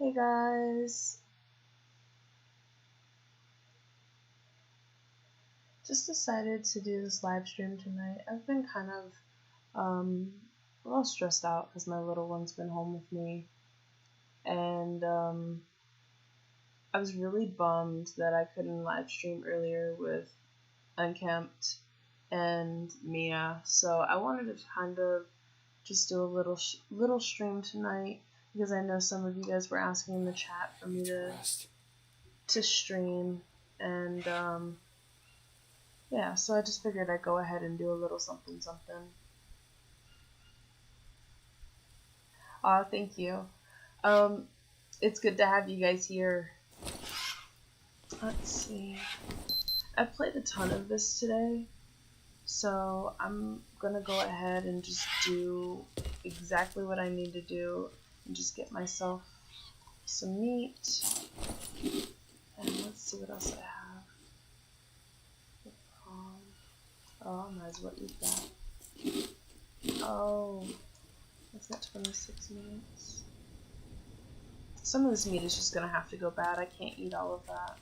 Hey guys, just decided to do this live stream tonight. I've been kind of a little stressed out because my little one's been home with me, and I was really bummed that I couldn't live stream earlier with Unkempt and Mia. So I wanted to kind of just do a little stream tonight because I know some of you guys were asking in the chat for me to stream, and yeah, so I just figured I'd go ahead and do a little something. Thank you. It's good to have you guys here. Let's see. I played a ton of this today, so I'm gonna go ahead and just do exactly what I need to do and just get myself some meat. And let's see what else I have. Oh, I might as well eat that. Oh, it's got 26 minutes. Some of this meat is just gonna have to go bad. I can't eat all of that.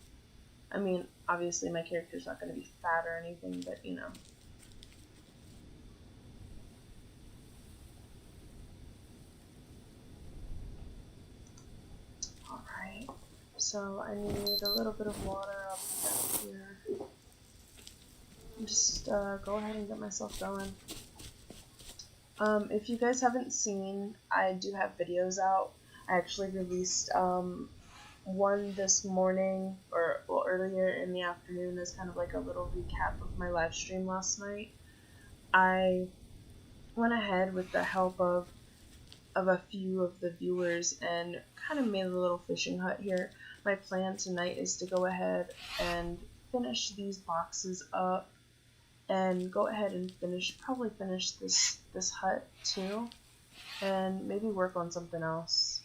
I mean, obviously my character's not gonna be fat or anything, but you know. Alright, so I need a little bit of water. I'll put that here. Just go ahead and get myself going. If you guys haven't seen, I do have videos out. I actually released one this morning, or well, earlier in the afternoon, as kind of like a little recap of my live stream last night. I went ahead with the help of a few of the viewers and kind of made a little fishing hut here. My plan tonight is to go ahead and finish these boxes up and go ahead and probably finish this hut too, and maybe work on something else.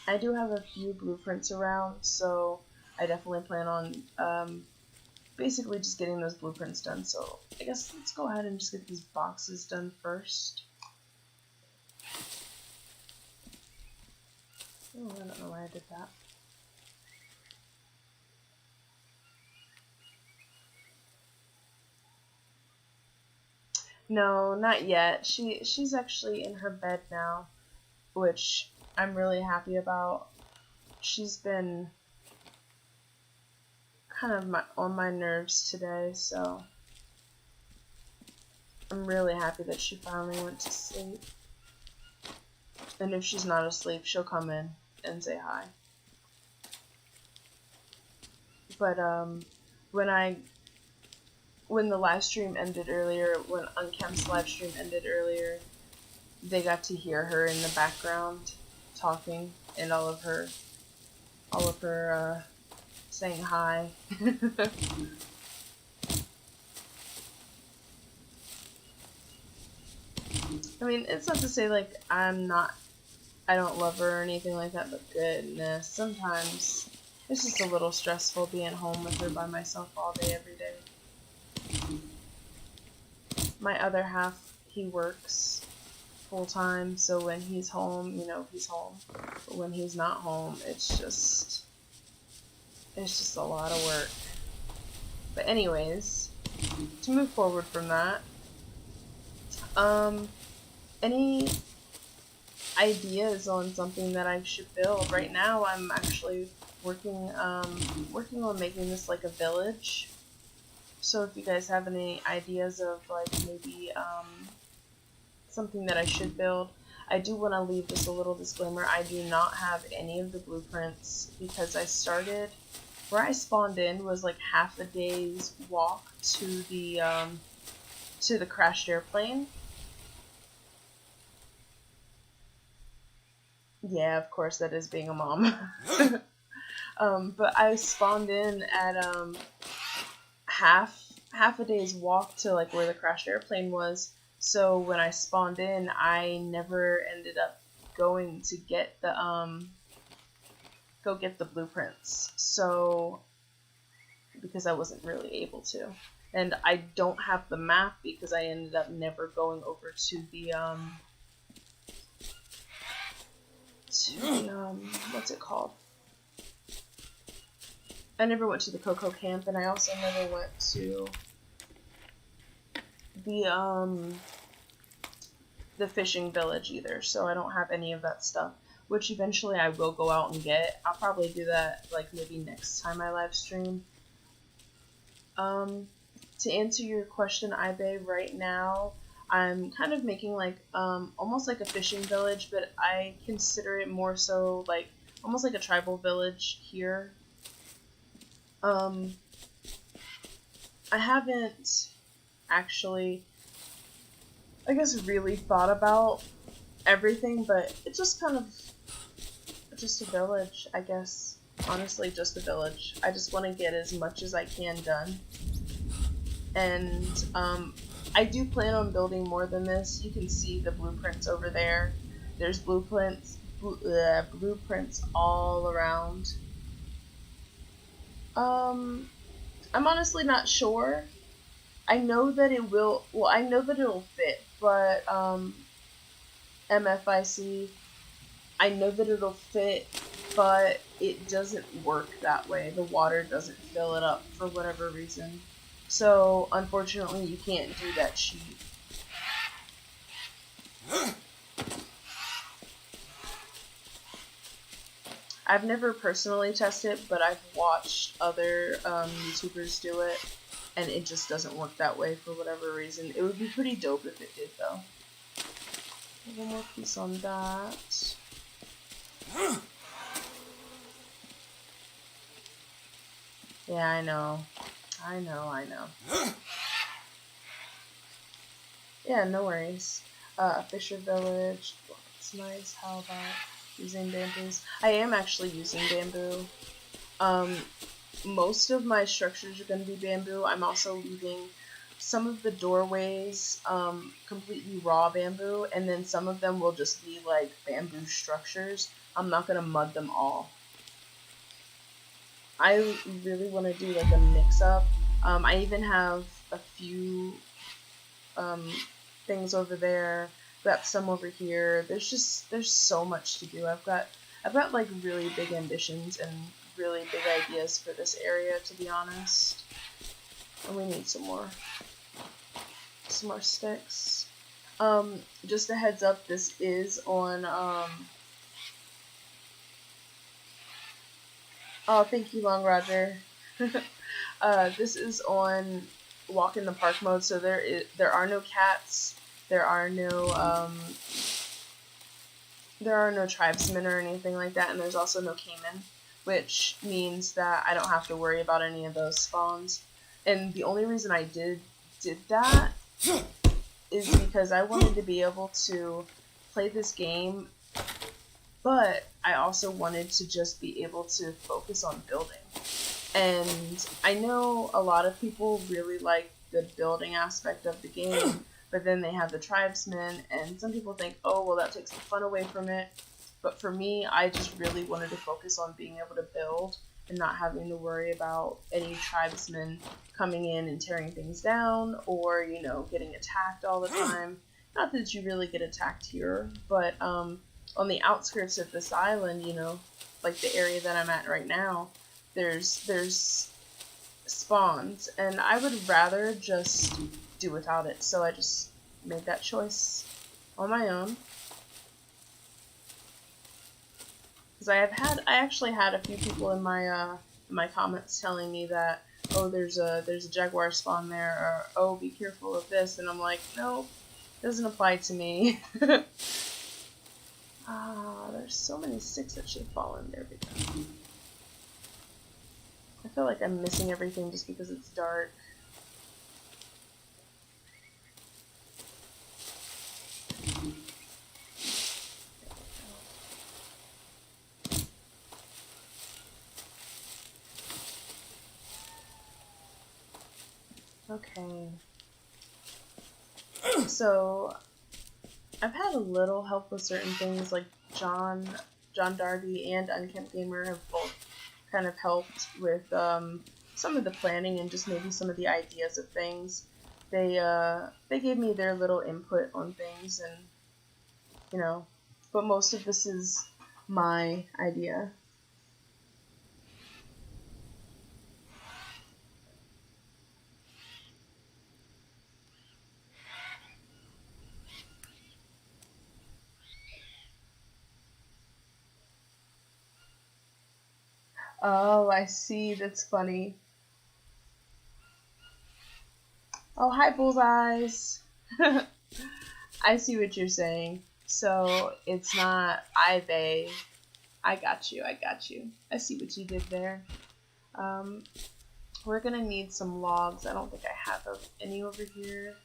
I do have a few blueprints around, so I definitely plan on basically just getting those blueprints done. So I guess let's go ahead and just get these boxes done first. Oh, I don't know why I did that. No, not yet. She's actually in her bed now, which I'm really happy about. She's been kind of on my nerves today, so I'm really happy that she finally went to sleep. And if she's not asleep, she'll come in and say hi. But when the live stream ended earlier, when Unkempt's live stream ended earlier, they got to hear her in the background talking, and all of her saying hi. I mean, it's not to say like I don't love her or anything like that, but goodness, sometimes it's just a little stressful being home with her by myself all day, every day. My other half, he works full time, so when he's home, you know, he's home. But when he's not home, it's just a lot of work. But anyways, to move forward from that, any ideas on something that I should build? Right now, I'm actually working on making this like a village. So if you guys have any ideas of like maybe something that I should build, I do want to leave just a little disclaimer. I do not have any of the blueprints because where I spawned in was like half a day's walk to the crashed airplane. Yeah, of course, that is being a mom. But I spawned in at half a day's walk to like where the crashed airplane was. So when I spawned in, I never ended up going to get the blueprints. So because I wasn't really able to, and I don't have the map because I ended up never going over to to the, what's it called? I never went to the Cocoa Camp, and I also never went to the fishing village either, so I don't have any of that stuff, which eventually I will go out and get. I'll probably do that, like, maybe next time I live stream. To answer your question, Ibe, right now, I'm kind of making, like, almost like a fishing village, but I consider it more so, like, almost like a tribal village here. I haven't actually, I guess, really thought about everything, but it's just kind of just a village, I guess. Honestly, just a village. I just want to get as much as I can done. And I do plan on building more than this. You can see the blueprints over there. There's blueprints all around. I'm honestly not sure. I know that it will, well, I know that it'll fit, but MFIC, I know that it'll fit, but it doesn't work that way. The water doesn't fill it up for whatever reason. So, unfortunately, you can't do that cheat. I've never personally tested it, but I've watched other YouTubers do it, and it just doesn't work that way for whatever reason. It would be pretty dope if it did, though. One more piece on that. Yeah, I know. Yeah, no worries. Fisher Village. Well, it's nice. How about using bamboos? I am actually using bamboo. Most of my structures are going to be bamboo. I'm also leaving some of the doorways completely raw bamboo, and then some of them will just be like bamboo structures. I'm not going to mud them all. I really want to do like a mix-up. I even have a few things over there. Got some over here. There's so much to do. I've got like really big ambitions and really big ideas for this area, to be honest. And we need some more sticks. Just a heads up, this is on oh, thank you, Long Roger. This is on walk in the park mode, so there are no cats, there are no tribesmen or anything like that, and there's also no caiman, which means that I don't have to worry about any of those spawns. And the only reason I did that is because I wanted to be able to play this game, but I also wanted to just be able to focus on building. And I know a lot of people really like the building aspect of the game, but then they have the tribesmen, and some people think, oh, well, that takes the fun away from it. But for me, I just really wanted to focus on being able to build and not having to worry about any tribesmen coming in and tearing things down, or, you know, getting attacked all the time. Not that you really get attacked here, but on the outskirts of this island, you know, like the area that I'm at right now, there's spawns, and I would rather just do without it, so I just made that choice on my own. Because I actually had a few people in my comments telling me that, oh, there's a jaguar spawn there, or oh, be careful of this, and I'm like, no, it doesn't apply to me. There's so many sticks that should have fallen. There we go. I feel like I'm missing everything just because it's dark. Okay. So, I've had a little help with certain things, like John Darby and Unkempt Gamer have both kind of helped with some of the planning and just maybe some of the ideas of things. They gave me their little input on things, and you know, but most of this is my idea. Oh, I see. That's funny. Oh, hi, Bullseyes. I see what you're saying. So it's not I, they. I got you. I got you. I see what you did there. We're gonna need some logs. I don't think I have any over here.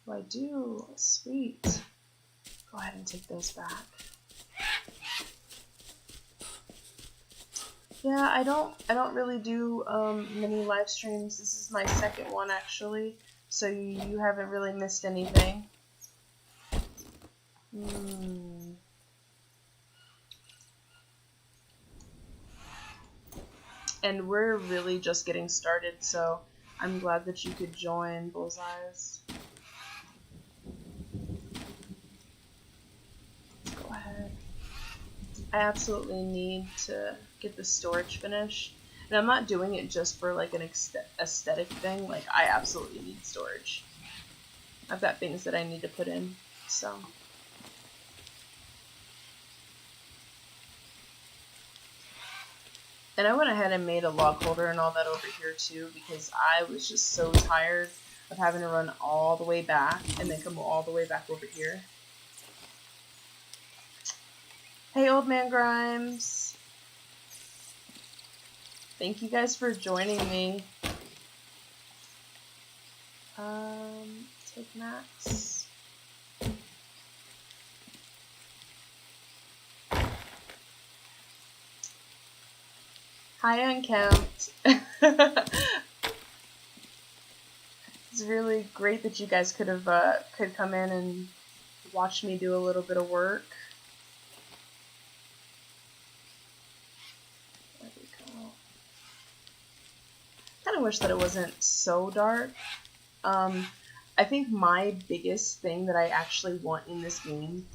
Oh, I do. Sweet. Go ahead and take those back. Yeah, I don't really do many live streams. This is my second one actually, so you haven't really missed anything. And we're really just getting started, so I'm glad that you could join, Bullseyes. Let's go ahead. I absolutely need to get the storage finished. And I'm not doing it just for like an aesthetic thing. Like, I absolutely need storage. I've got things that I need to put in, so. And I went ahead and made a log holder and all that over here too, because I was just so tired of having to run all the way back and then come all the way back over here. Hey, Old Man Grimes. Thank you guys for joining me. Take Max. Hi, Unkempt. It's really great that you guys could come in and watch me do a little bit of work. There we go. Kind of wish that it wasn't so dark. I think my biggest thing that I actually want in this game,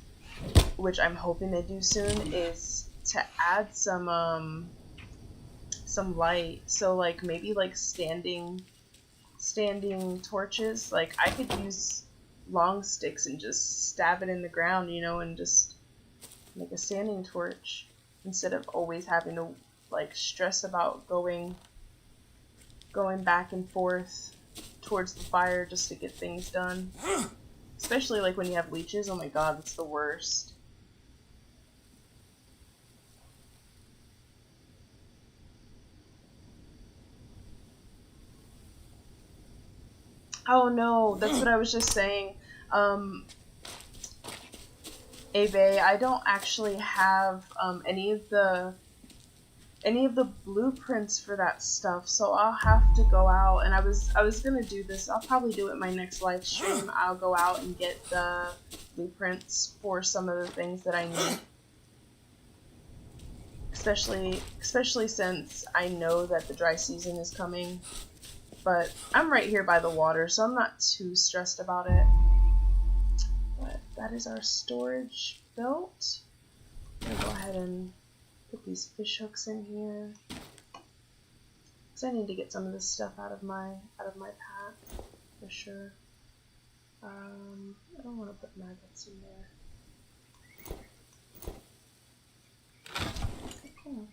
which I'm hoping they do soon, is to add some light. So like maybe like standing torches. Like I could use long sticks and just stab it in the ground, you know, and just make a standing torch instead of always having to like stress about going back and forth towards the fire just to get things done. Especially like when you have leeches. Oh my god, that's the worst. Oh no, that's what I was just saying. Abe, I don't actually have any of the blueprints for that stuff, so I'll have to go out. And I was gonna do this. I'll probably do it in my next live stream. I'll go out and get the blueprints for some of the things that I need. Especially since I know that the dry season is coming. But I'm right here by the water, so I'm not too stressed about it. But that is our storage built. I'm gonna go ahead and put these fish hooks in here, because I need to get some of this stuff out of my path for sure. I don't want to put maggots in there. Okay.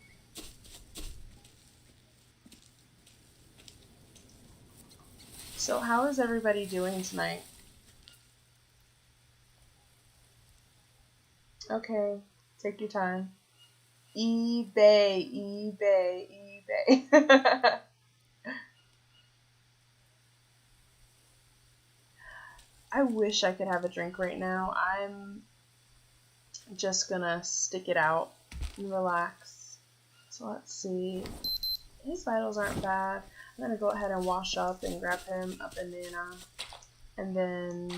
So how is everybody doing tonight? Okay, take your time. eBay. I wish I could have a drink right now. I'm just gonna stick it out and relax. So let's see. His vitals aren't bad. I'm gonna go ahead and wash up and grab him a banana. And then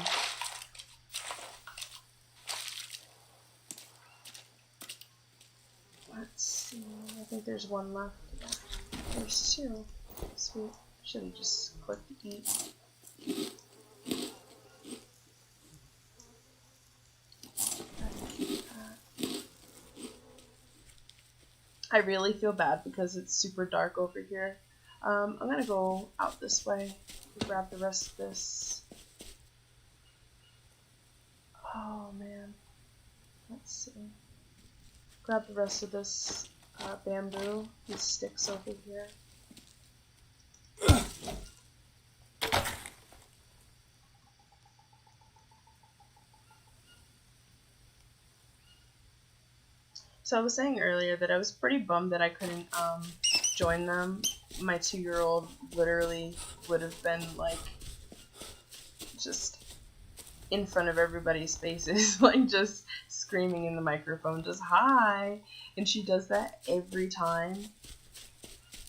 let's see. I think there's one left. Yeah. There's two. Sweet. Should have just clicked eat. I really feel bad because it's super dark over here. I'm gonna go out this way and grab the rest of this. Oh man, let's see. Grab the rest of this bamboo, these sticks over here. So I was saying earlier that I was pretty bummed that I couldn't join them. My 2-year-old literally would have been like just in front of everybody's faces, like just screaming in the microphone, just hi. And she does that every time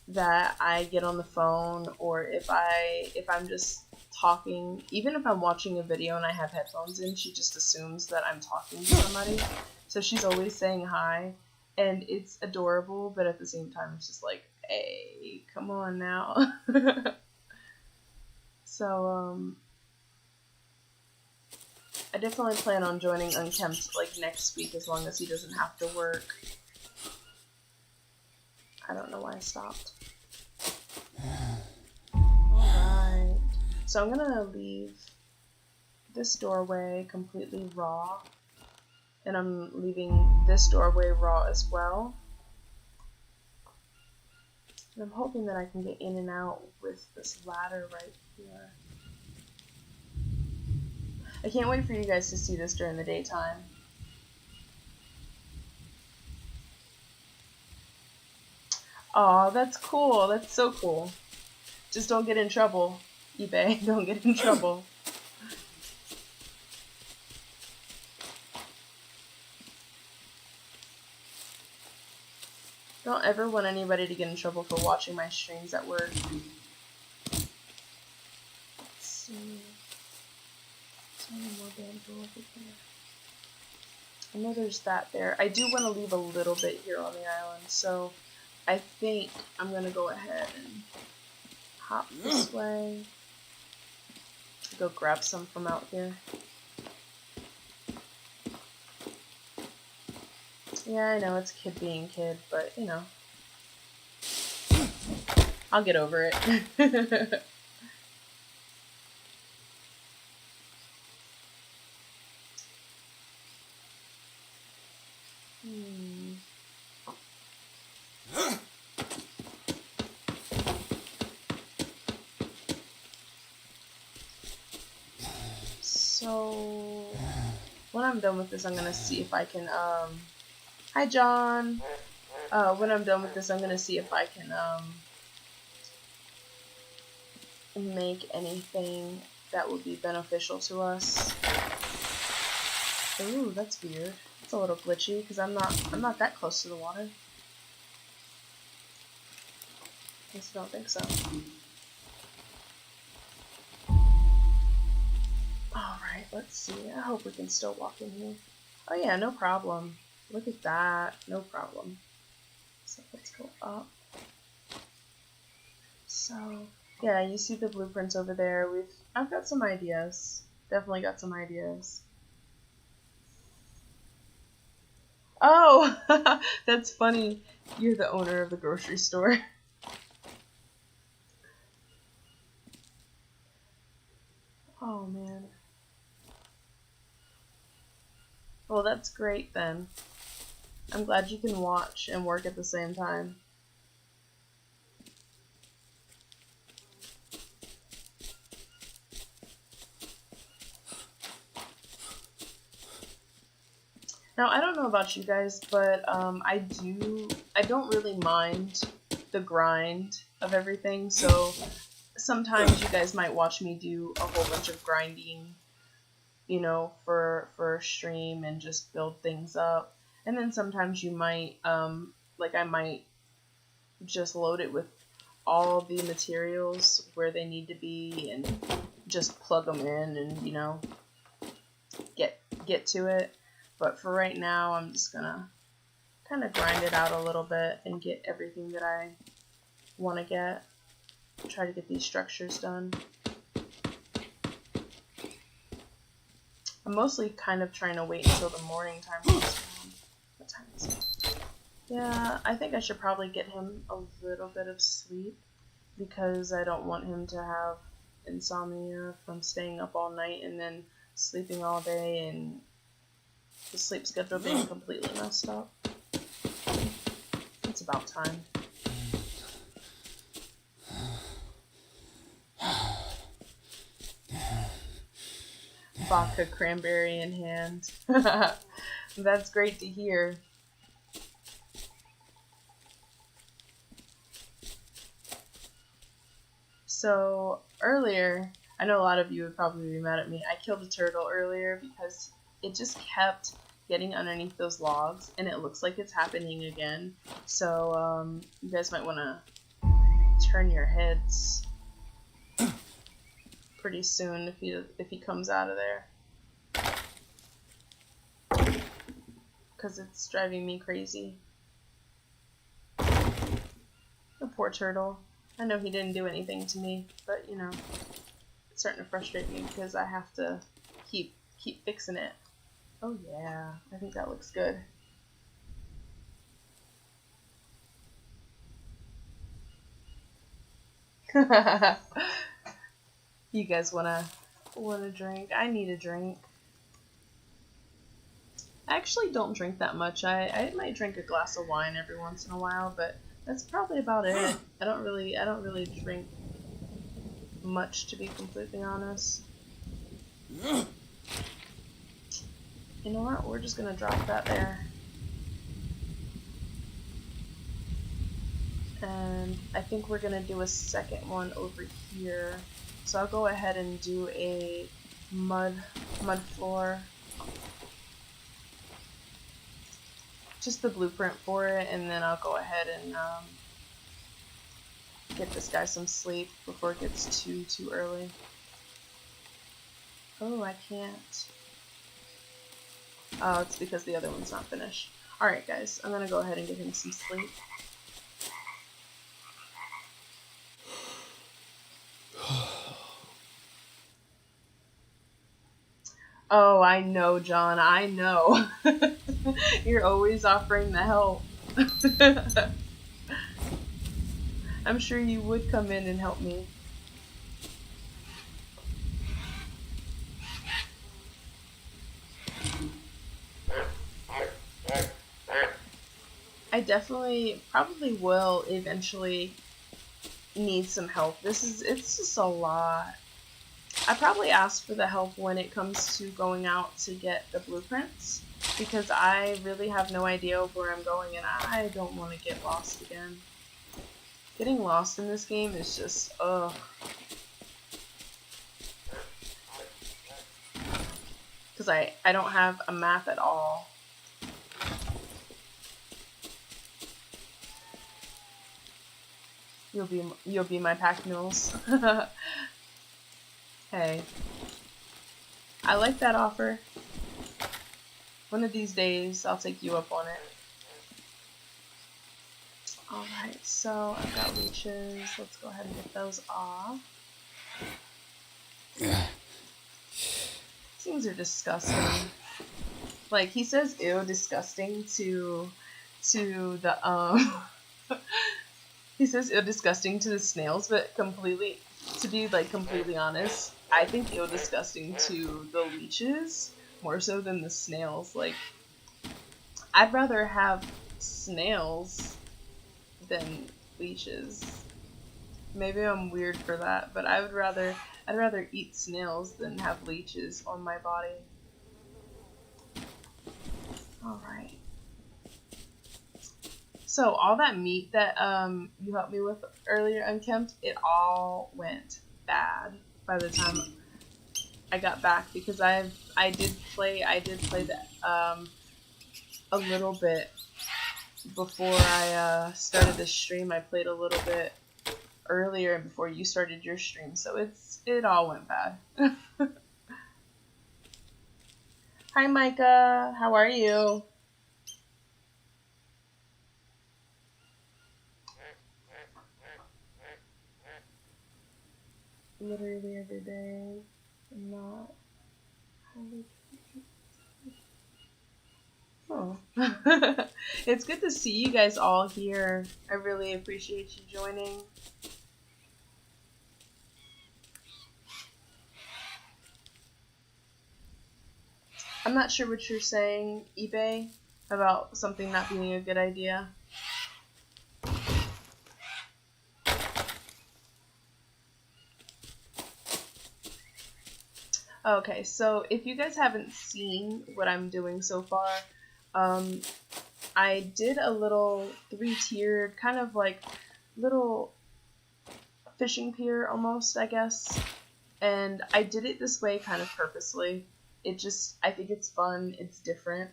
that I get on the phone, or if I'm just talking, even if I'm watching a video and I have headphones in, she just assumes that I'm talking to somebody. So she's always saying hi, and it's adorable, but at the same time it's just like, hey, come on now. So I definitely plan on joining Unkempt like next week, as long as he doesn't have to work. I don't know why I stopped. Alright. So I'm gonna leave this doorway completely raw. And I'm leaving this doorway raw as well. And I'm hoping that I can get in and out with this ladder right here. I can't wait for you guys to see this during the daytime. Aw, that's cool. That's so cool. Just don't get in trouble, eBay. Don't get in trouble. Don't ever want anybody to get in trouble for watching my streams at work. Let's see. There's any more bamboo over here. I know there's that there. I do want to leave a little bit here on the island, so I think I'm going to go ahead and hop this way. Go grab some from out here. Yeah, I know, it's kid being kid, but, you know. I'll get over it. So, when I'm done with this, I'm going to see if I can, hi, John. When I'm done with this, I'm going to see if I can, make anything that would be beneficial to us. Ooh, that's weird. It's a little glitchy, because I'm not that close to the water. I just don't think so. Alright, let's see. I hope we can still walk in here. Oh yeah, no problem. Look at that. No problem. So let's go up. So, yeah, you see the blueprints over there. I've got some ideas. Definitely got some ideas. Oh, that's funny. You're the owner of the grocery store. Oh, man. Well, that's great then. I'm glad you can watch and work at the same time. Now, I don't know about you guys, but I don't really mind the grind of everything, so sometimes you guys might watch me do a whole bunch of grinding, you know, for a stream and just build things up. And then sometimes you might, like I might just load it with all the materials where they need to be and just plug them in and, you know, get to it. But for right now, I'm just gonna kind of grind it out a little bit and get everything that I want to get. Try to get these structures done. I'm mostly kind of trying to wait until the morning time comes around. What time is it? Yeah, I think I should probably get him a little bit of sleep because I don't want him to have insomnia from staying up all night and then sleeping all day and the sleep schedule being completely messed up. It's about time. Vodka cranberry in hand. That's great to hear. So earlier, I know a lot of you would probably be mad at me. I killed a turtle earlier because it just kept getting underneath those logs, and it looks like it's happening again. So you guys might want to turn your heads pretty soon if he comes out of there, because it's driving me crazy. The poor turtle. I know he didn't do anything to me, but you know, it's starting to frustrate me because I have to keep fixing it. Oh yeah, I think that looks good. You guys wanna drink? I need a drink. I actually don't drink that much. I might drink a glass of wine every once in a while, but that's probably about it. I don't really drink much, to be completely honest. You know what? We're just gonna drop that there. And I think we're gonna do a second one over here. So I'll go ahead and do a mud floor. Just the blueprint for it, and then I'll go ahead and get this guy some sleep before it gets too early. Oh, I can't. Oh, it's because the other one's not finished. Alright guys, I'm gonna go ahead and get him some sleep. Oh, I know, John, I know. You're always offering the help. I'm sure you would come in and help me. I definitely probably will eventually need some help. It's just a lot. I probably ask for the help when it comes to going out to get the blueprints, because I really have no idea of where I'm going and I don't want to get lost again. Getting lost in this game is just, ugh. Because I don't have a map at all. You'll be my pack mules. Hey, I like that offer. One of these days, I'll take you up on it. Alright, so I've got leeches. Let's go ahead and get those off. Things are disgusting. Like, he says ew, disgusting to the, he says ew, disgusting to the snails, but to be, like, completely honest, I think ew, disgusting to the leeches more so than the snails. Like, I'd rather have snails than leeches. Maybe I'm weird for that, but I'd rather eat snails than have leeches on my body. Alright. So all that meat that you helped me with earlier, Unkempt, it all went bad by the time I got back, because I did play that a little bit before I started the stream. I played a little bit earlier before you started your stream, so it all went bad. Hi Micah, how are you? Literally every day. I'm not. Oh. It's good to see you guys all here. I really appreciate you joining. I'm not sure what you're saying, eBay, about something not being a good idea. Okay, so if you guys haven't seen what I'm doing so far, I did a little 3-tiered, kind of like little fishing pier almost, I guess. And I did it this way kind of purposely. I think it's fun, it's different.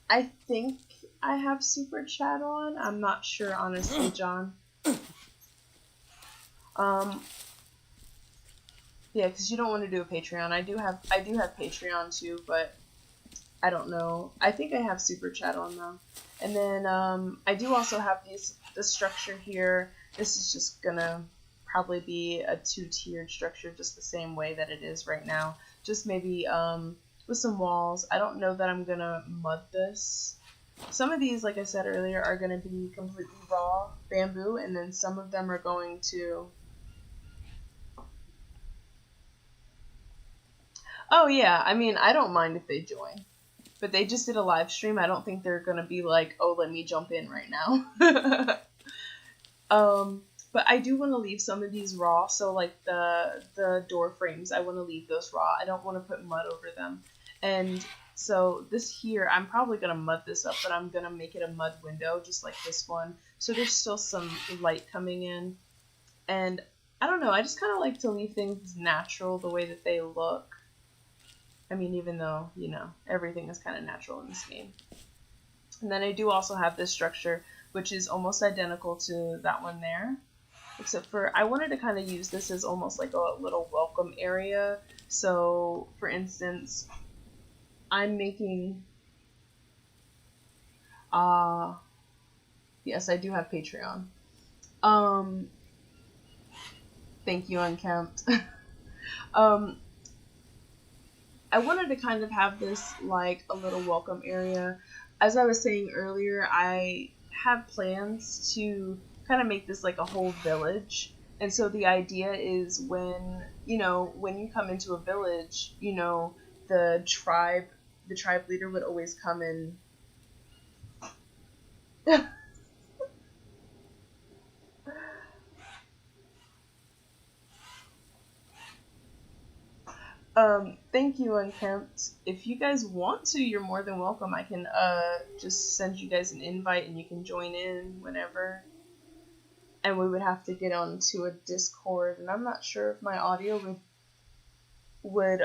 I think I have super chat on. I'm not sure, honestly, John. Yeah, because you don't want to do a Patreon. I do have Patreon too, but I don't know. I think I have super chat on though. And then I do also have this structure here. This is just gonna probably be a 2-tiered structure, just the same way that it is right now. Just maybe with some walls. I don't know that I'm gonna mud this. Some of these, like I said earlier, are gonna be completely raw bamboo, and then some of them are going to. Oh yeah, I mean, I don't mind if they join. But they just did a live stream. I don't think they're gonna be like, oh, let me jump in right now. But I do want to leave some of these raw. So like the door frames, I want to leave those raw. I don't want to put mud over them. And so this here, I'm probably gonna mud this up, but I'm gonna make it a mud window, just like this one. So there's still some light coming in. And I don't know. I just kind of like to leave things natural the way that they look. I mean, even though, you know, everything is kind of natural in this game. And then I do also have this structure, which is almost identical to that one there. Except for, I wanted to kind of use this as almost like a little welcome area. So, for instance, I'm making... yes, I do have Patreon. Thank you, Unkempt. I wanted to kind of have this like a little welcome area. As I was saying earlier, I have plans to kind of make this like a whole village. And so the idea is when you come into a village, the tribe leader would always come in. Thank you, Unkempt. If you guys want to, you're more than welcome. I can just send you guys an invite and you can join in whenever. And we would have to get onto a Discord, and I'm not sure if my audio would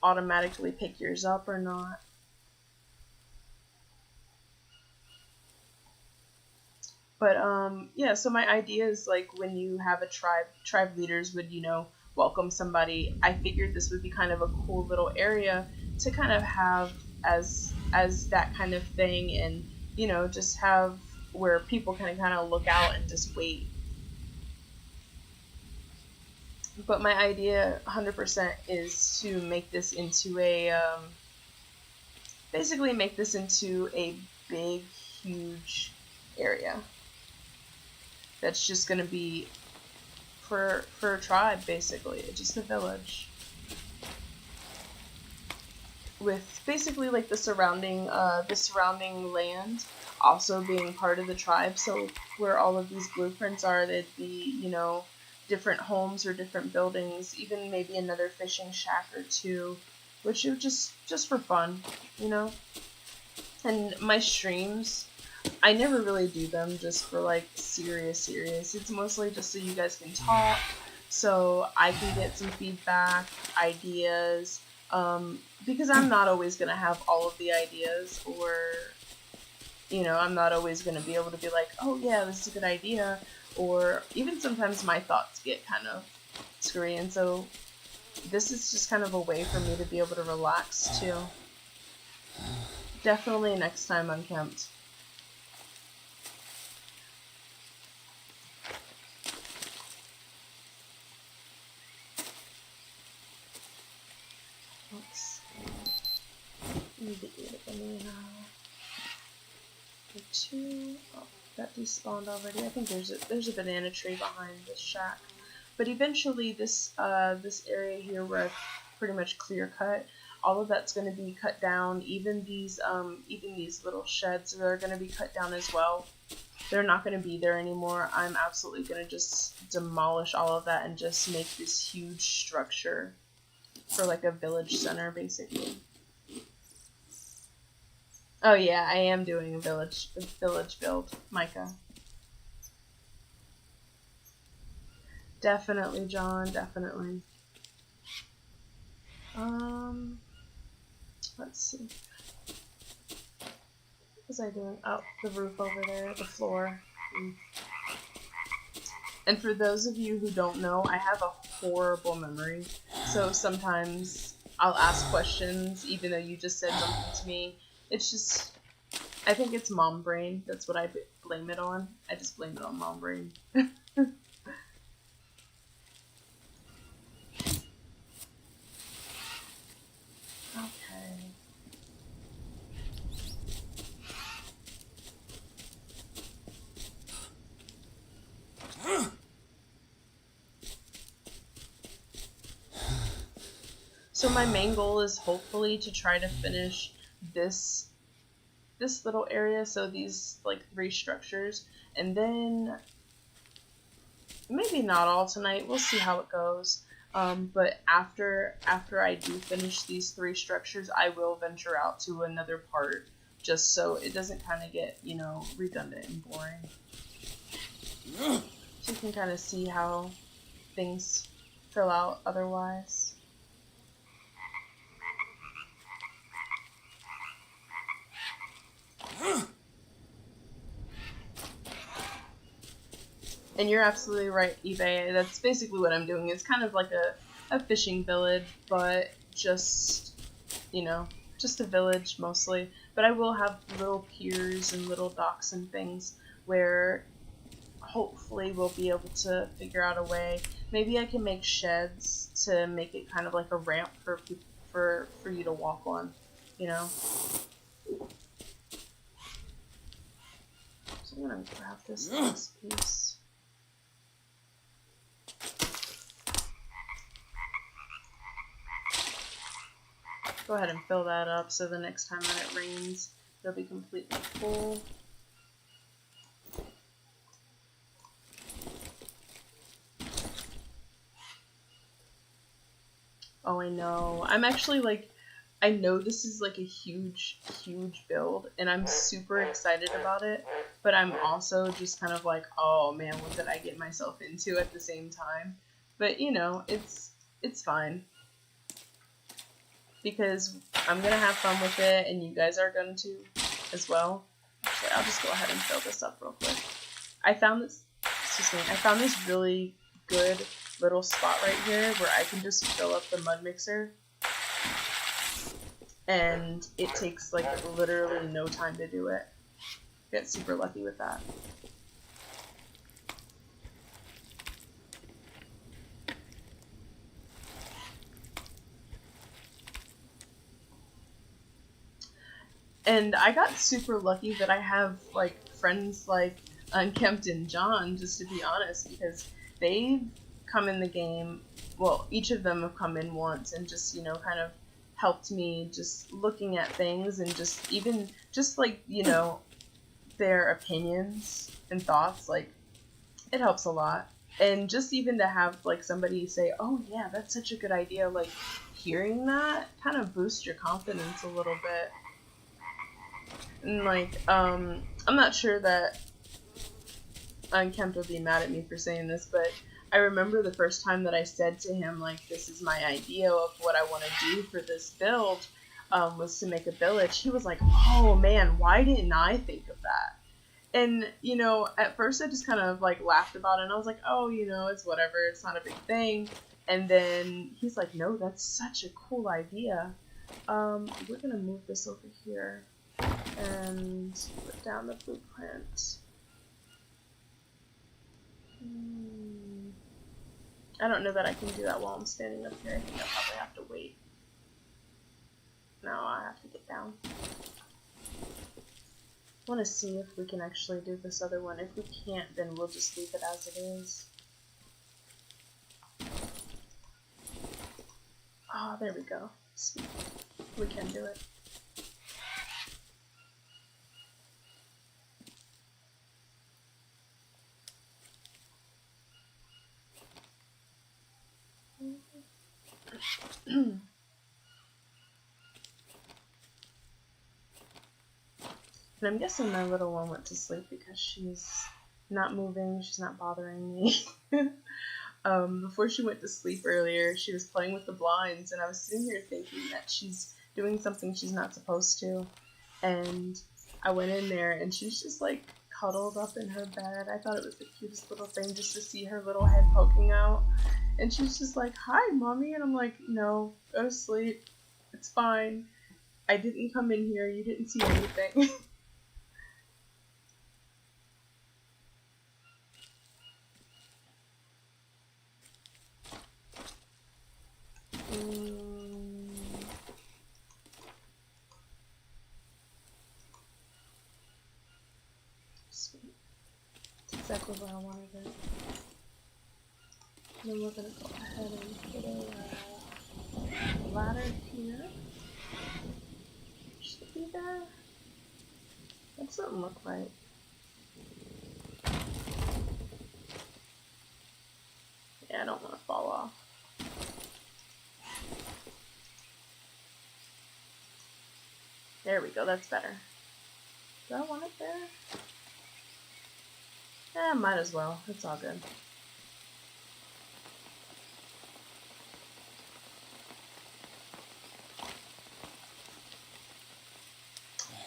automatically pick yours up or not. But yeah, so my idea is like when you have a tribe leaders would, welcome somebody. I figured this would be kind of a cool little area to kind of have as that kind of thing, and just have where people can kind of look out and just wait. But my idea 100% is to make this into basically make this into a big, huge area that's just going to be for a tribe, basically, just a village. With basically like the surrounding land also being part of the tribe. So where all of these blueprints are, there'd be, different homes or different buildings, even maybe another fishing shack or two, which are just for fun, And my streams, I never really do them just for like serious. It's mostly just so you guys can talk, so I can get some feedback, ideas, because I'm not always gonna have all of the ideas, or I'm not always gonna be able to be like, oh yeah, this is a good idea, or even sometimes my thoughts get kind of screwy, and so this is just kind of a way for me to be able to relax too. Definitely next time, Unkempt. now. The 2. Oh, that despawned already. I think there's a banana tree behind this shack. But eventually, this area here where I've pretty much clear cut, all of that's going to be cut down. Even these little sheds are going to be cut down as well. They're not going to be there anymore. I'm absolutely going to just demolish all of that and just make this huge structure for like a village center, basically. Oh yeah, I am doing a village build, Micah. Definitely, John, definitely. Let's see. What was I doing? Oh, the roof over there, the floor. And for those of you who don't know, I have a horrible memory. So sometimes I'll ask questions even though you just said something to me. It's just, I think it's mom brain. That's what I blame it on. I just blame it on mom brain. So my main goal is hopefully to try to finish this little area, so these like 3 structures, and then maybe not all tonight. We'll see how it goes. But after I do finish these 3 structures, I will venture out to another part, just so it doesn't kind of get, you know, redundant and boring. So you can kind of see how things fill out otherwise. And you're absolutely right, eBay. That's basically what I'm doing. It's kind of like a fishing village, but just, you know, just a village mostly. But I will have little piers and little docks and things where hopefully we'll be able to figure out a way. Maybe I can make sheds to make it kind of like a ramp for you to walk on, you know? So I'm gonna grab this last piece. Go ahead and fill that up so the next time that it rains, it'll be completely full. Oh, I know. I'm actually like, I know this is like a huge, huge build, and I'm super excited about it, but I'm also just kind of like, oh man, what did I get myself into at the same time? But you know, it's fine. Because I'm going to have fun with it, and you guys are going to as well. Actually, I'll just go ahead and fill this up real quick. I found this really good little spot right here where I can just fill up the mud mixer. And it takes, like, literally no time to do it. Get super lucky with that. And I got super lucky that I have, like, friends like Unkempt and John, just to be honest, because they've come in the game, well, each of them have come in once and just, you know, kind of helped me just looking at things and just even, just like, you know, their opinions and thoughts, like, it helps a lot. And just even to have, like, somebody say, oh, yeah, that's such a good idea, like, hearing that kind of boosts your confidence a little bit. And, like, I'm not sure that Unkempt will be mad at me for saying this, but I remember the first time that I said to him, like, this is my idea of what I want to do for this build, was to make a village. He was like, oh man, why didn't I think of that? And, you know, at first I just kind of, like, laughed about it, and I was like, oh, you know, it's whatever, it's not a big thing. And then he's like, no, that's such a cool idea. We're gonna move this over here and put down the blueprint. I don't know that I can do that while I'm standing up here. I think I'll probably have to wait. No, I have to get down. want to see if we can actually do this other one. If we can't, then we'll just leave it as it is. Oh, there we go. Sweet. We can do it. And I'm guessing my little one went to sleep because she's not moving, she's not bothering me. Before she went to sleep earlier, she was playing with the blinds, and I was sitting here thinking that she's doing something she's not supposed to. And I went in there, and she's just like cuddled up in her bed. I thought it was the cutest little thing just to see her little head poking out. And she's just like, "Hi, mommy," and I'm like, "No, go to sleep. It's fine. I didn't come in here. You didn't see anything." Sweet. That's exactly what I wanted it. And then we're gonna go ahead and put a ladder here. Should be there. That doesn't look right. Yeah, I don't want to fall off. There we go, that's better. Do I want it there? Might as well. It's all good.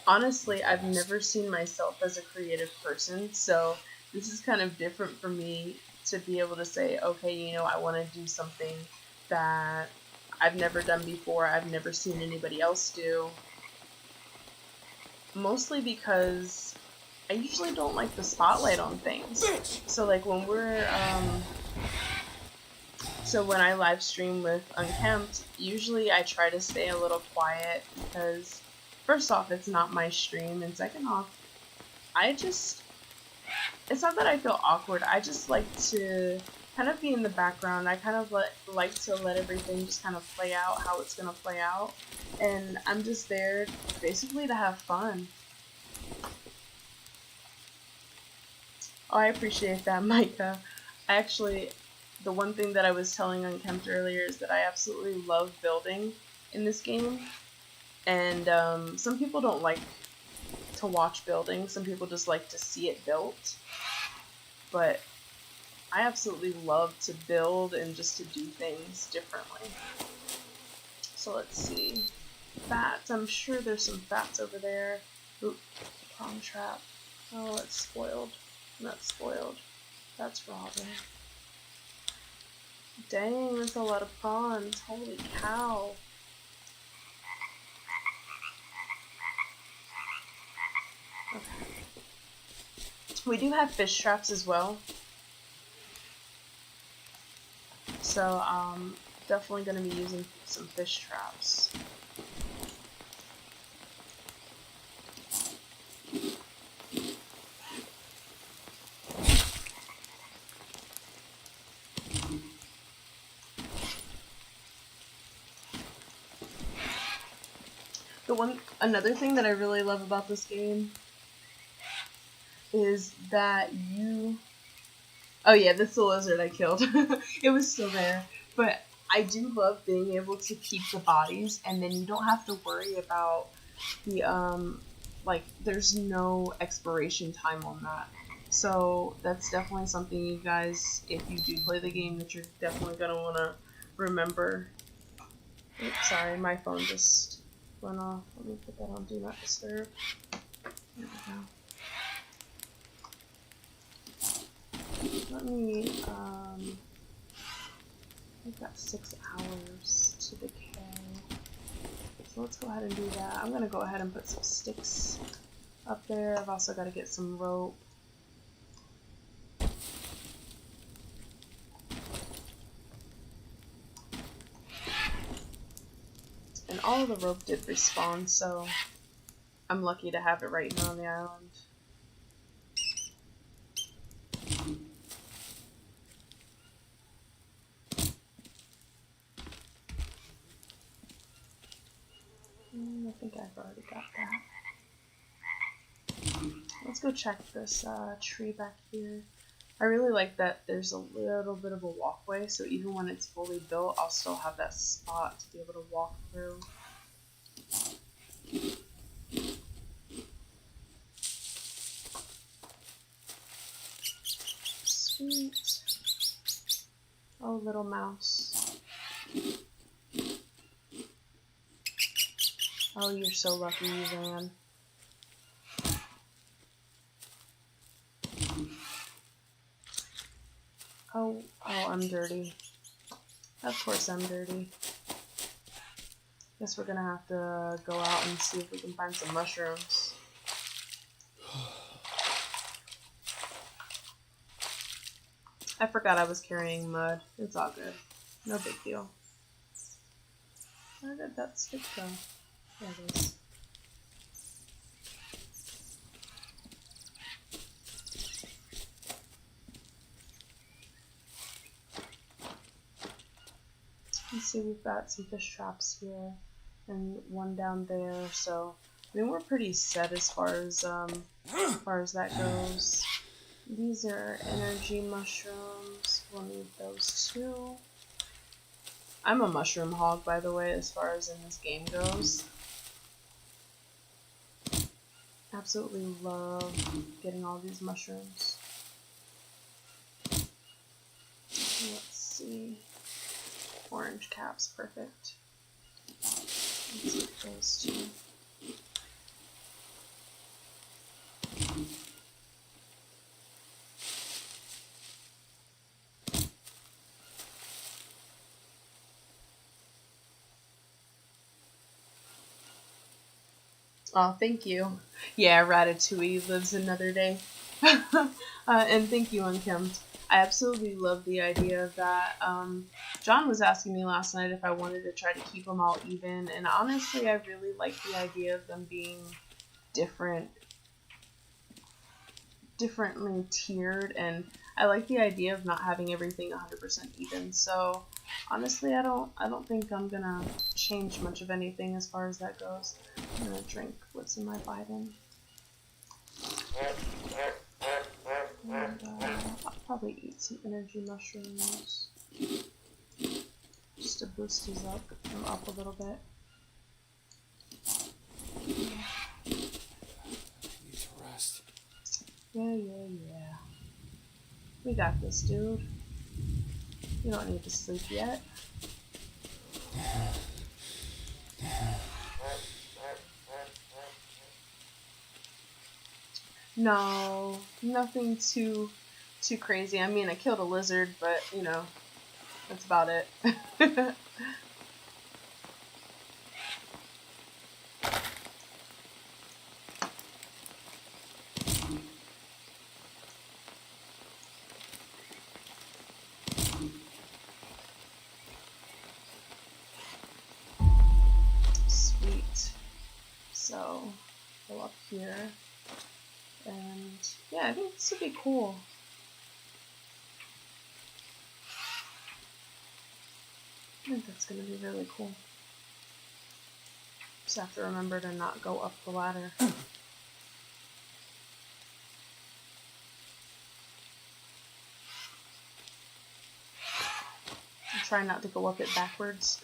Honestly, I've never seen myself as a creative person, so this is kind of different for me to be able to say, okay, you know, I want to do something that I've never done before, I've never seen anybody else do. Mostly because I usually don't like the spotlight on things. So like when when I live stream with Unkempt, usually I try to stay a little quiet because first off, it's not my stream, and second off, it's not that I feel awkward, I just like to kind of be in the background. I kind of like to let everything just kind of play out how it's going to play out, and I'm just there basically to have fun. Oh, I appreciate that, Micah. The one thing that I was telling Unkempt earlier is that I absolutely love building in this game. And some people don't like to watch building. Some people just like to see it built. But I absolutely love to build and just to do things differently. So let's see. Bats. I'm sure there's some bats over there. Oop, prawn trap. Oh, it's spoiled. Not spoiled. That's robbing. Dang, that's a lot of prawns. Holy cow. Okay. We do have fish traps as well. So, definitely going to be using some fish traps. Another thing that I really love about this game is that oh yeah, that's the lizard I killed. It was still there. But I do love being able to keep the bodies, and then you don't have to worry about the, there's no expiration time on that. So that's definitely something you guys, if you do play the game, that you're definitely going to want to remember. Oops, sorry, my phone just went off. Let me put that on Do Not Disturb. There we go. Let me, I've got 6 hours to decay. So let's go ahead and do that. I'm gonna go ahead and put some sticks up there. I've also got to get some rope. And all of the rope did respawn, so I'm lucky to have it right here on the island. I think I've already got that. Let's go check this tree back here. I really like that there's a little bit of a walkway, so even when it's fully built, I'll still have that spot to be able to walk through. Sweet. Oh, little mouse. Oh, you're so lucky, you ran. Oh, I'm dirty. Of course I'm dirty. Guess we're gonna have to go out and see if we can find some mushrooms. I forgot I was carrying mud. It's all good. No big deal. Where did that stick go? There it is. You see, we've got some fish traps here and one down there, so I mean we're pretty set as far as that goes. These are energy mushrooms. We'll need those too. I'm a mushroom hog, by the way, as far as in this game goes. Absolutely love getting all these mushrooms. Let's see. Orange caps, perfect. Let's get those two. Oh, thank you. Yeah, Ratatouille lives another day. And thank you, Unkempt. I absolutely love the idea of that. John was asking me last night if I wanted to try to keep them all even, and honestly, I really like the idea of them being differently tiered, and I like the idea of not having everything 100% even. So honestly, I don't think I'm gonna change much of anything as far as that goes. I'm gonna drink what's in my vitamin. And I'll probably eat some energy mushrooms just to boost these up, get them up a little bit. Need to rest. Yeah. We got this, dude. You don't need to sleep yet. No, nothing too crazy. I mean, I killed a lizard, but you know, that's about it. Sweet. So, go up here. And yeah, I think this would be cool. I think that's going to be really cool. Just have to remember to not go up the ladder. Try not to go up it backwards.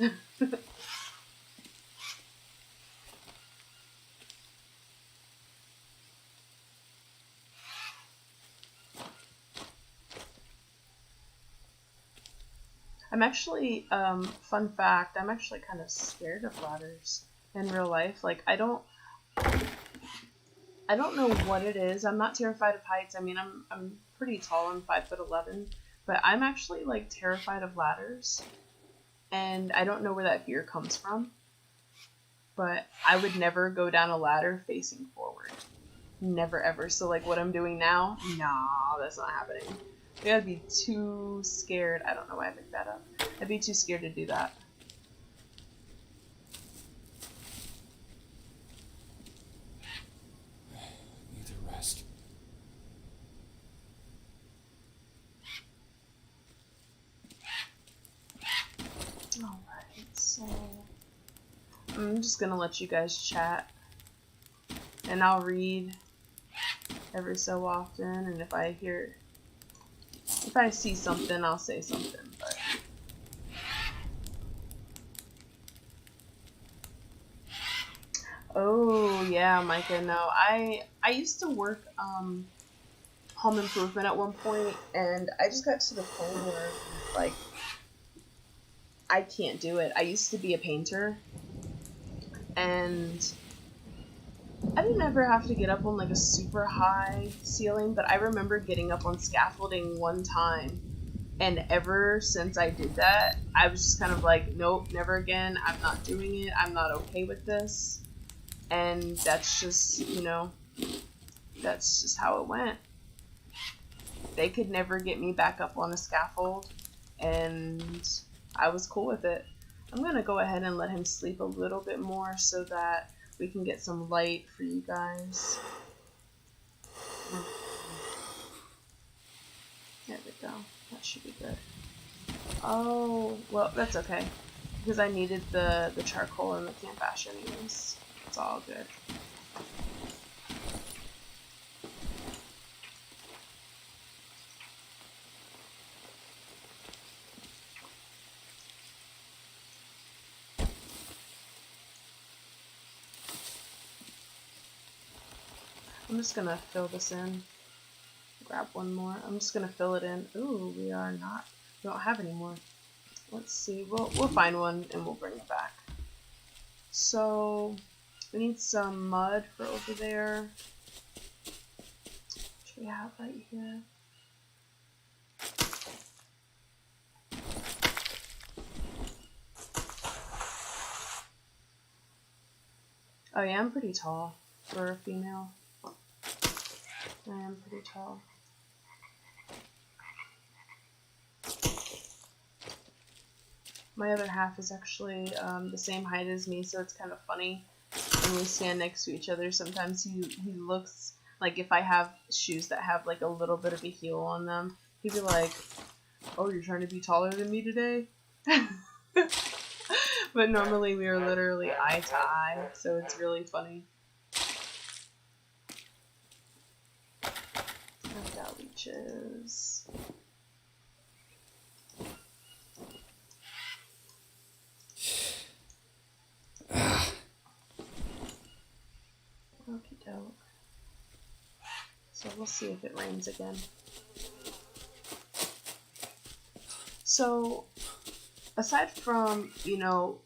I'm actually, fun fact, I'm actually kind of scared of ladders in real life. Like, I don't know what it is. I'm not terrified of heights. I mean, I'm pretty tall. I'm 5'11", but I'm actually like terrified of ladders, and I don't know where that fear comes from. But I would never go down a ladder facing forward. Never ever. So like what I'm doing now, nah, that's not happening. I gotta be too scared. I don't know why I picked that up. I'd be too scared to do that. I'm just gonna let you guys chat, and I'll read every so often, and if I see something, I'll say something, but... Oh, yeah, Micah, no. I used to work, home improvement at one point, and I just got to the point where, like, I can't do it. I used to be a painter, and I didn't ever have to get up on, like, a super high ceiling, but I remember getting up on scaffolding one time, and ever since I did that, I was just kind of like, nope, never again. I'm not doing it. I'm not okay with this. And that's just, that's just how it went. They could never get me back up on a scaffold, and I was cool with it. I'm going to go ahead and let him sleep a little bit more so that we can get some light for you guys. There we go. That should be good. Oh, well, that's okay. Because I needed the charcoal and the camp ash anyways. It's all good. I'm just gonna fill this in. Grab one more. I'm just gonna fill it in. Ooh, we don't have any more. Let's see. We'll find one and we'll bring it back. So we need some mud for over there. What do we have right here? Oh yeah, I'm pretty tall for a female. I am pretty tall. My other half is actually the same height as me, so it's kind of funny when we stand next to each other. Sometimes he looks like, if I have shoes that have like a little bit of a heel on them, he'd be like, "Oh, you're trying to be taller than me today?" But normally we are literally eye to eye, so it's really funny. I've got leeches. Okie doke. So we'll see if it rains again. So, aside from,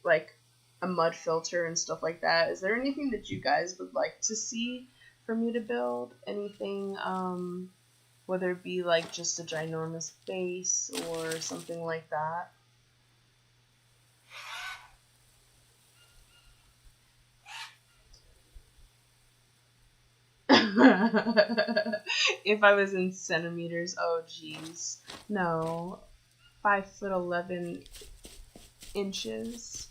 like a mud filter and stuff like that, is there anything that you guys would like to see for me to build? Anything, whether it be like just a ginormous base or something like that? If I was in centimeters, oh geez. No. 5'11" inches.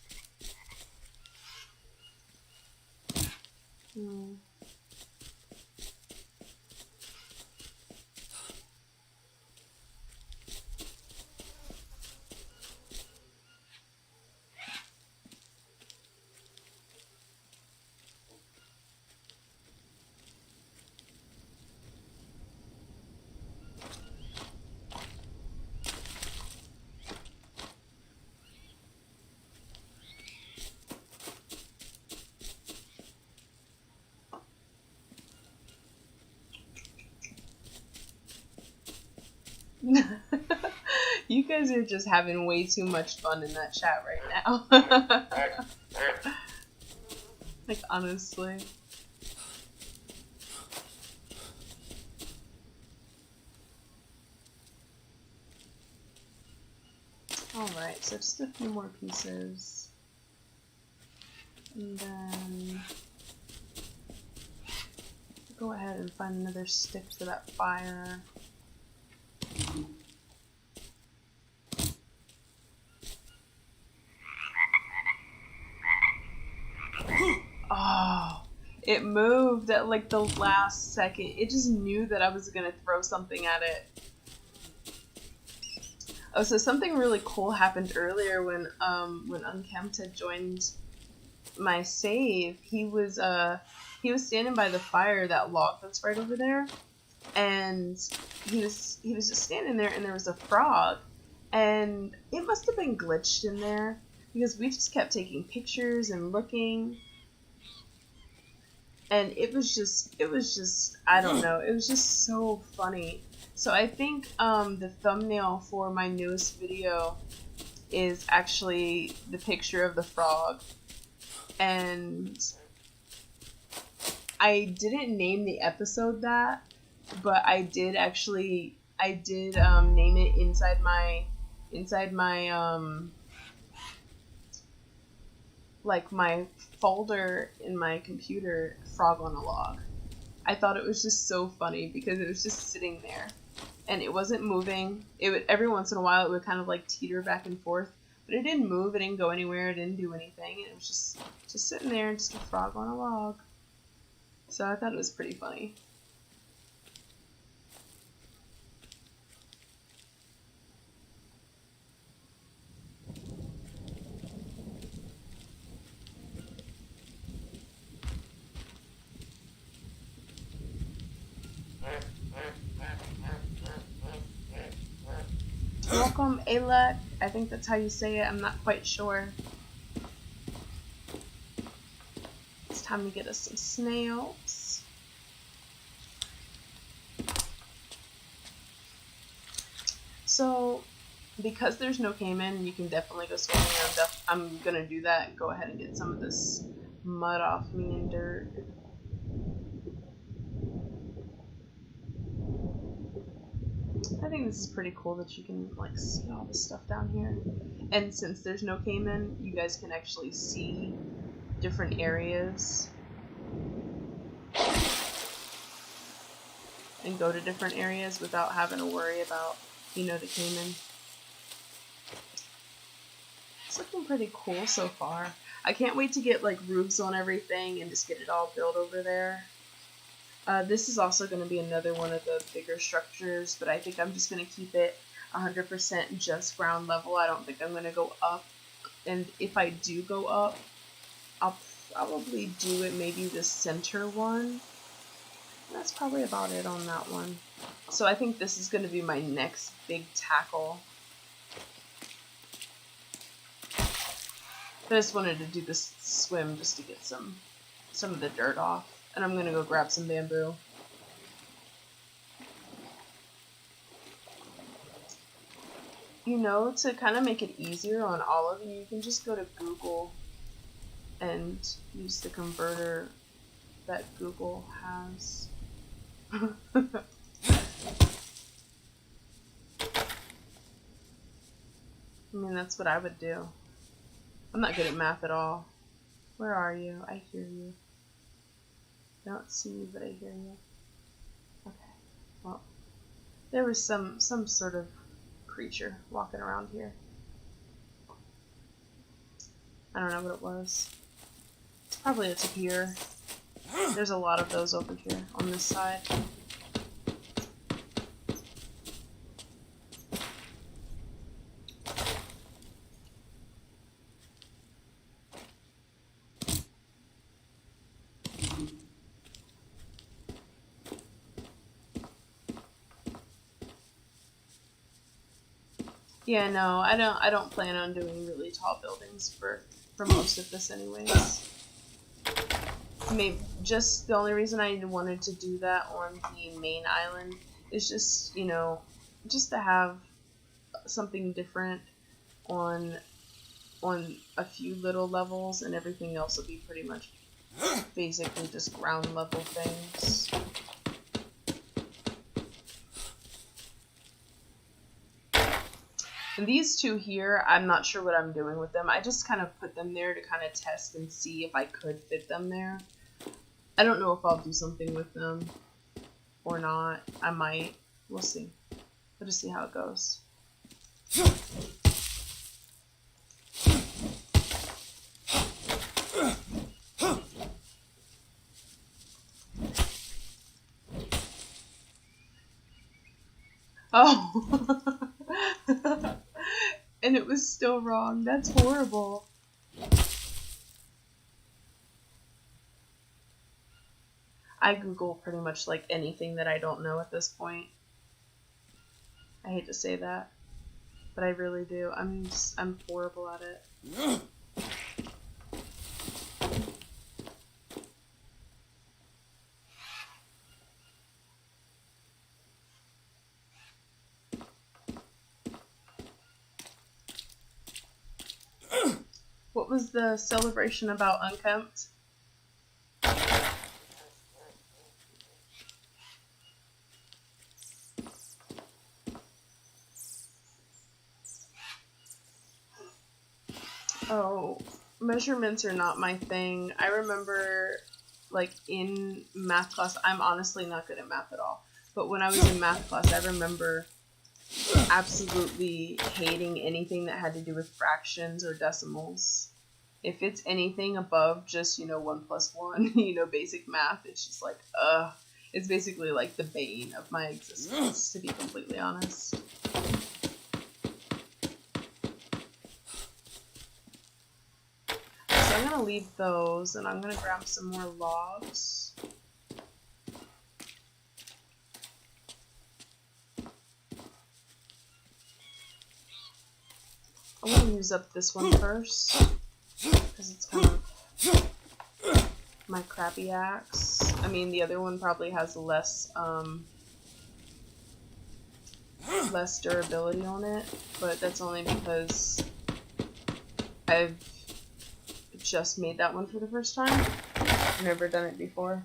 You guys are just having way too much fun in that chat right now. Like, honestly. Alright, so just a few more pieces. And then go ahead and find another stick for that fire. Oh, it moved at like the last second. It just knew that I was gonna throw something at it. Oh, so something really cool happened earlier when Unkempt had joined my save, he was standing by the fire, that log that's right over there, and he was just standing there, and there was a frog, and it must have been glitched in there because we just kept taking pictures and looking, and it was just I don't know, it was just so funny. So I think the thumbnail for my newest video is actually the picture of the frog, and I didn't name the episode that, but I did name it inside my like my folder in my computer, Frog on a Log. I thought it was just so funny because it was just sitting there and it wasn't moving. It would, every once in a while, it would kind of like teeter back and forth, but it didn't move, it didn't go anywhere, it didn't do anything, and it was just sitting there, just a frog on a log. So I thought it was pretty funny. Welcome, Alec. I think that's how you say it. I'm not quite sure. It's time to get us some snails. So, because there's no caiman, you can definitely go swimming. I'm gonna do that and go ahead and get some of this mud off me and dirt. I think this is pretty cool that you can like see all this stuff down here. And since there's no caiman, you guys can actually see different areas and go to different areas without having to worry about, you know, the caiman. It's looking pretty cool so far. I can't wait to get like roofs on everything and just get it all built over there. This is also going to be another one of the bigger structures, but I think I'm just going to keep it 100% just ground level. I don't think I'm going to go up, and if I do go up, I'll probably do it maybe the center one. That's probably about it on that one. So I think this is going to be my next big tackle. I just wanted to do this swim just to get some of the dirt off. And I'm gonna go grab some bamboo. You know, to kind of make it easier on all of you, you can just go to Google and use the converter that Google has. I mean, that's what I would do. I'm not good at math at all. Where are you? I hear you. I don't see you, but I hear you. Okay. Well, there was some sort of creature walking around here. I don't know what it was. It's probably a tapir. There's a lot of those over here on this side. Yeah, no, I don't plan on doing really tall buildings for most of this anyways. Maybe just the only reason I wanted to do that on the main island is just, you know, just to have something different on a few little levels, and everything else will be pretty much basically just ground level things. And these two here, I'm not sure what I'm doing with them. I just kind of put them there to kind of test and see if I could fit them there. I don't know if I'll do something with them or not. I might. We'll see. We'll just see how it goes. Oh! And it was still wrong. That's horrible. I Google pretty much like anything that I don't know at this point. I hate to say that, but I really do. I'm horrible at it. What was the celebration about, Unkempt? Oh, measurements are not my thing. I remember, like, in math class, I'm honestly not good at math at all. But when I was in math class, I remember absolutely hating anything that had to do with fractions or decimals. If it's anything above just, 1 plus 1, basic math, it's just like, ugh. It's basically like the bane of my existence, to be completely honest. So I'm gonna leave those, and I'm gonna grab some more logs. I'm gonna use up this one first, because it's kind of my crappy axe. I mean, the other one probably has less durability on it, but that's only because I've just made that one for the first time. I've never done it before.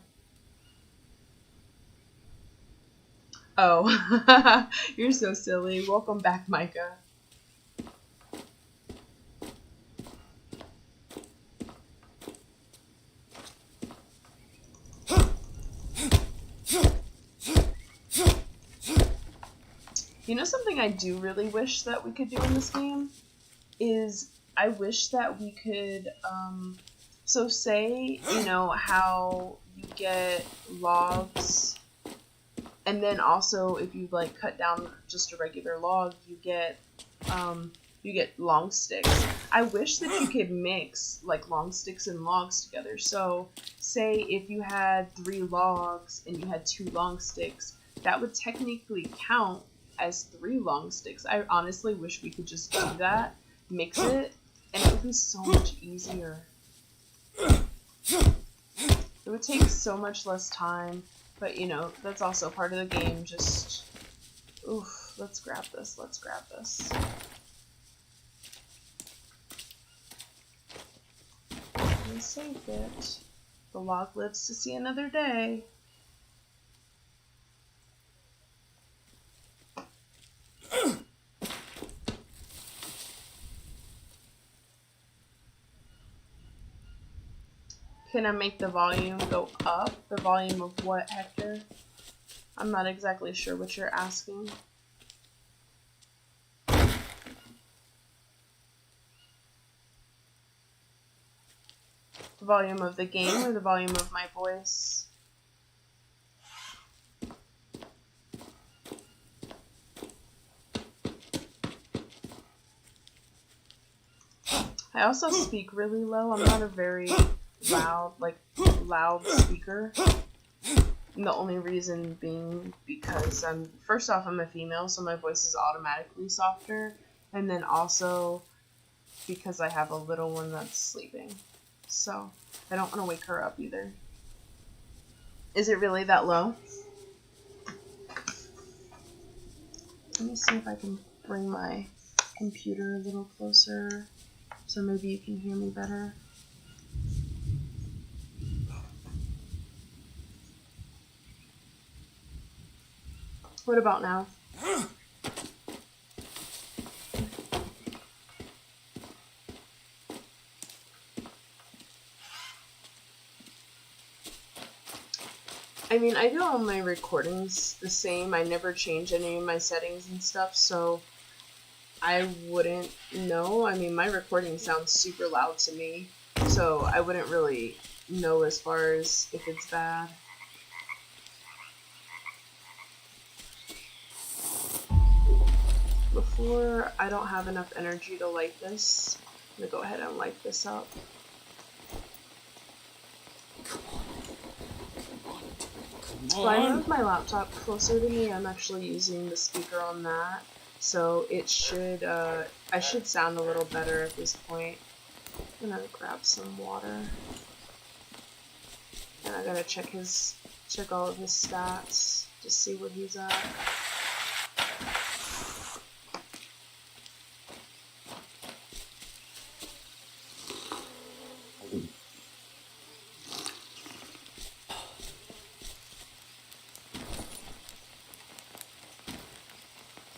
Oh, you're so silly. Welcome back, Micah. You know something I do really wish that we could do in this game is I wish that we could, so say, how you get logs, and then also if you like cut down just a regular log, you get long sticks. I wish that you could mix like long sticks and logs together. So say if you had 3 logs and you had 2 long sticks, that would technically count as 3 long sticks. I honestly wish we could just do that, mix it, and it would be so much easier. It would take so much less time, but that's also part of the game. Just, oof, let's grab this. We saved it. The log lives to see another day. Can I make the volume go up? The volume of what, Hector? I'm not exactly sure what you're asking. The volume of the game or the volume of my voice? I also speak really low. I'm not a very loud speaker. And the only reason being because first off, I'm a female, so my voice is automatically softer. And then also because I have a little one that's sleeping. So I don't want to wake her up either. Is it really that low? Let me see if I can bring my computer a little closer so maybe you can hear me better. What about now? I mean, I do all my recordings the same. I never change any of my settings and stuff, so I wouldn't know. I mean, my recording sounds super loud to me, so I wouldn't really know as far as if it's bad. Before I don't have enough energy to light this, I'm gonna go ahead and light this up. Well, I moved my laptop closer to me. I'm actually using the speaker on that, so it should, I should sound a little better at this point. I'm gonna grab some water. And I gotta check all of his stats to see where he's at.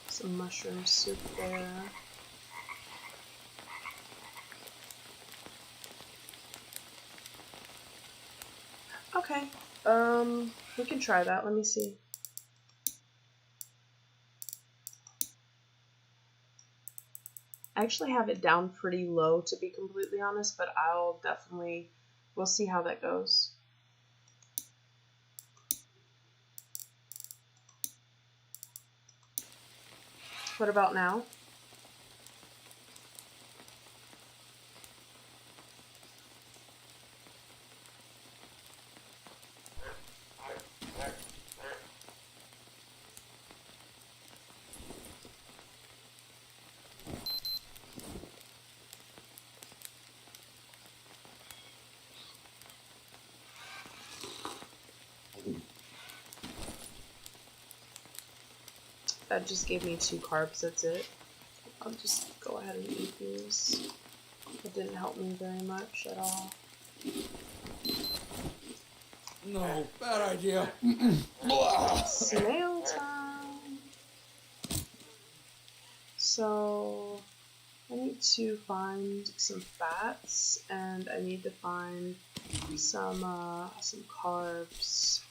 Some mushroom soup there. Okay, we can try that. Let me see. I actually have it down pretty low, to be completely honest, but we'll see how that goes. What about now? That just gave me 2 carbs, that's it. I'll just go ahead and eat these. It didn't help me very much at all. No, bad idea. Snail time! So, I need to find some fats, and I need to find some carbs.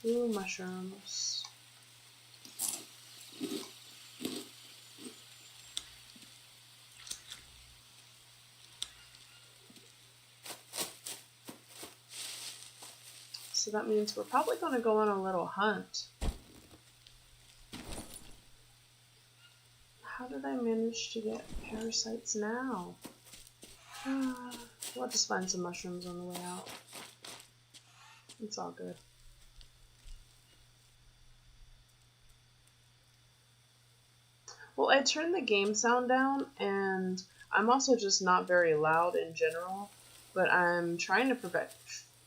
Ooh, mushrooms. So that means we're probably going to go on a little hunt. How did I manage to get parasites now? We'll just find some mushrooms on the way out. It's all good. Well, I turned the game sound down, and I'm also just not very loud in general, but I'm trying to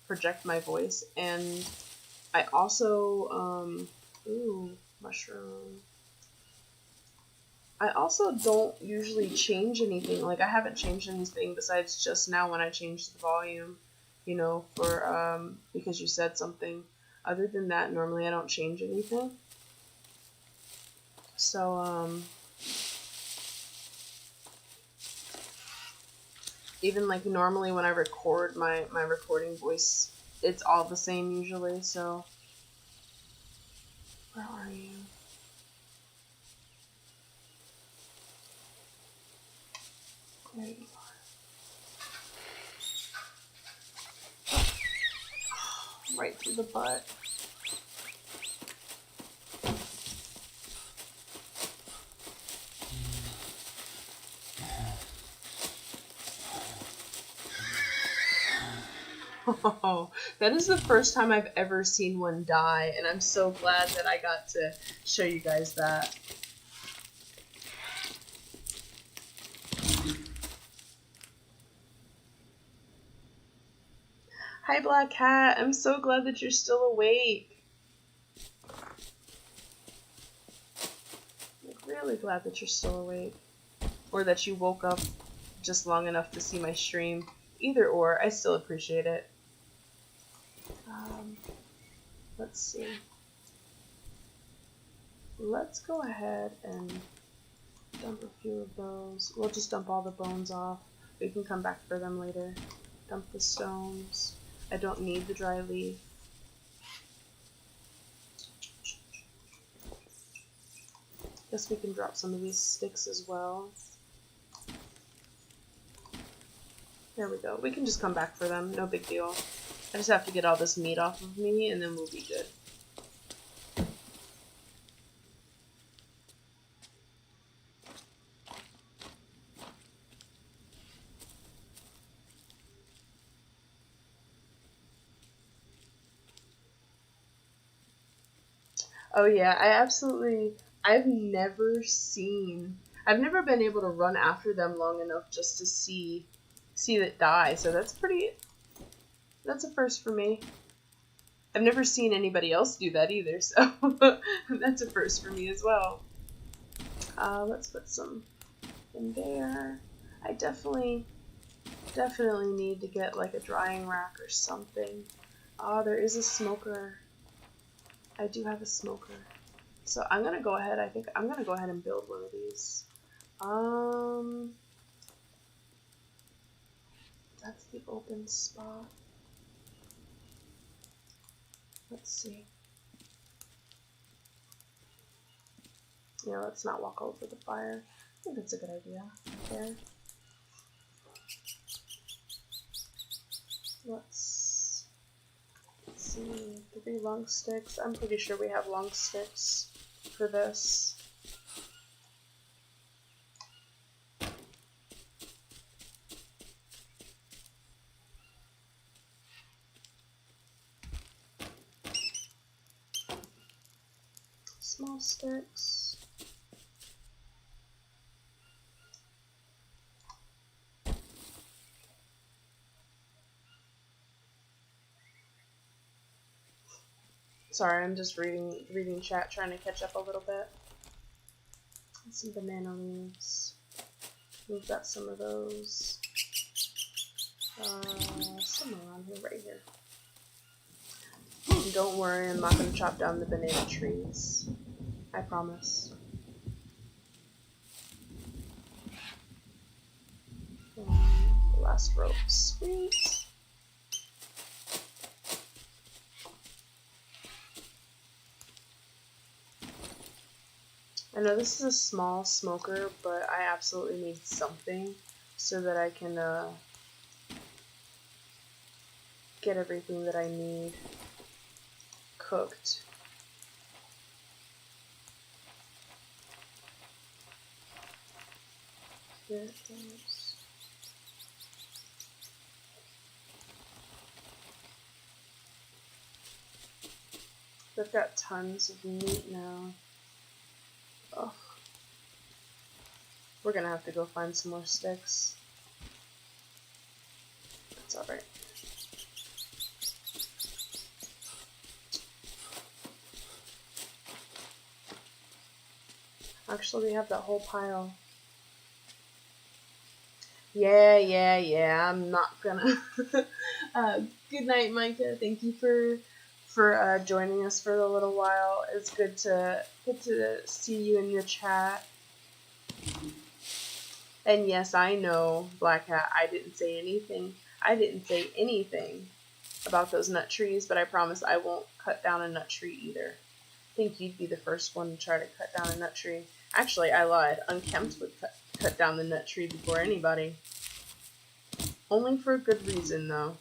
project my voice, and I also, ooh, mushroom. I also don't usually change anything. Like, I haven't changed anything besides just now when I changed the volume, you know, because you said something. Other than that, normally I don't change anything. So, even like normally when I record my recording voice, it's all the same usually, so. Where are you? There you are. Right through the butt. Oh, that is the first time I've ever seen one die, and I'm so glad that I got to show you guys that. Hi, Black Cat. I'm so glad that you're still awake. I'm really glad that you're still awake. Or that you woke up just long enough to see my stream. Either or, I still appreciate it. Let's see. Let's go ahead and dump a few of those. We'll just dump all the bones off. We can come back for them later. Dump the stones. I don't need the dry leaf. Guess we can drop some of these sticks as well. There we go. We can just come back for them. No big deal. I just have to get all this meat off of me and then we'll be good. Oh yeah, I've never I've never been able to run after them long enough just to see it die. So that's a first for me. I've never seen anybody else do that either, so that's a first for me as well. Let's put some in there. I definitely need to get like a drying rack or something. There is a smoker. I do have a smoker. So I'm gonna go ahead, I think I'm gonna go ahead and build one of these. That's the open spot. Let's see. Yeah, let's not walk over the fire. I think that's a good idea. There. Let's see. 3 long sticks. I'm pretty sure we have long sticks for this. Small sticks. Sorry, I'm just reading chat, trying to catch up a little bit. Some banana leaves. We've got some of those. Somewhere around here, right here. And don't worry, I'm not going to chop down the banana trees. I promise. The last rope. Sweet. I know this is a small smoker, but I absolutely need something so that I can get everything that I need cooked. Here it goes. They've got tons of meat now. Oh. We're gonna have to go find some more sticks. That's alright. Actually, we have that whole pile. Yeah, I'm not gonna. Good night, Micah. Thank you for joining us for a little while. It's good to see you in the chat. And yes, I know, Black Hat, I didn't say anything. I didn't say anything about those nut trees, but I promise I won't cut down a nut tree either. I think you'd be the first one to try to cut down a nut tree. Actually, I lied. Unkempt would cut down the nut tree before anybody. Only for a good reason, though.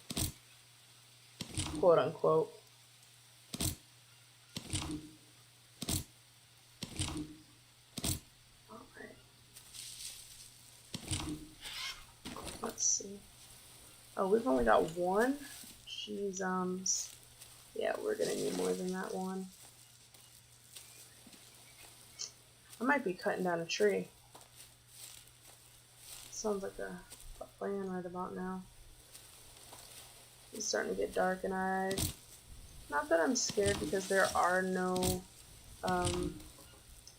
Quote unquote. Alright. Let's see. Oh, we've only got one? Jeez, yeah, we're gonna need more than that one. I might be cutting down a tree. Sounds like a plan right about now. It's starting to get dark, and not that I'm scared because there are no,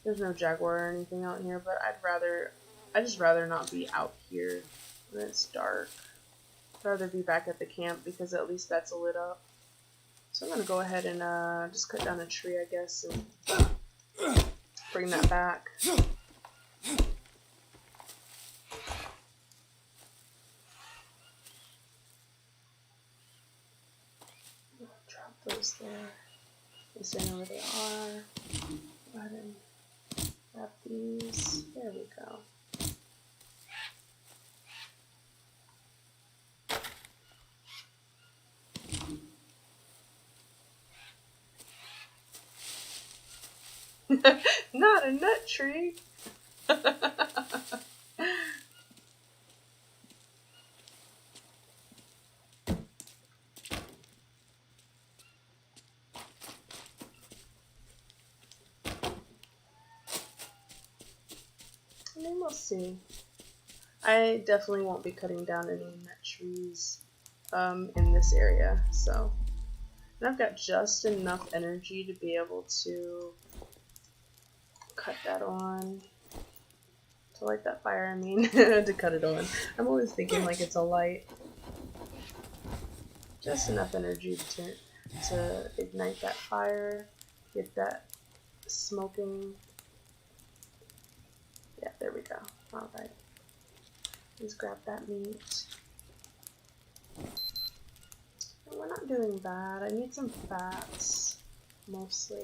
there's no jaguar or anything out here, but I'd just rather not be out here when it's dark. I'd rather be back at the camp because at least that's lit up. So I'm gonna go ahead and just cut down a tree, I guess, and bring that back. Drop those there. At least I know where they are. Go ahead and grab these. There we go. Not a nut tree. we'll see. I definitely won't be cutting down any nut trees in this area, so. And I've got just enough energy to be able to cut that on. To light that fire, I mean. To cut it on. I'm always thinking like it's a light. Just enough energy to ignite that fire, get that smoking. Yeah, there we go. Alright. Let's grab that meat. And we're not doing bad. I need some fats, mostly.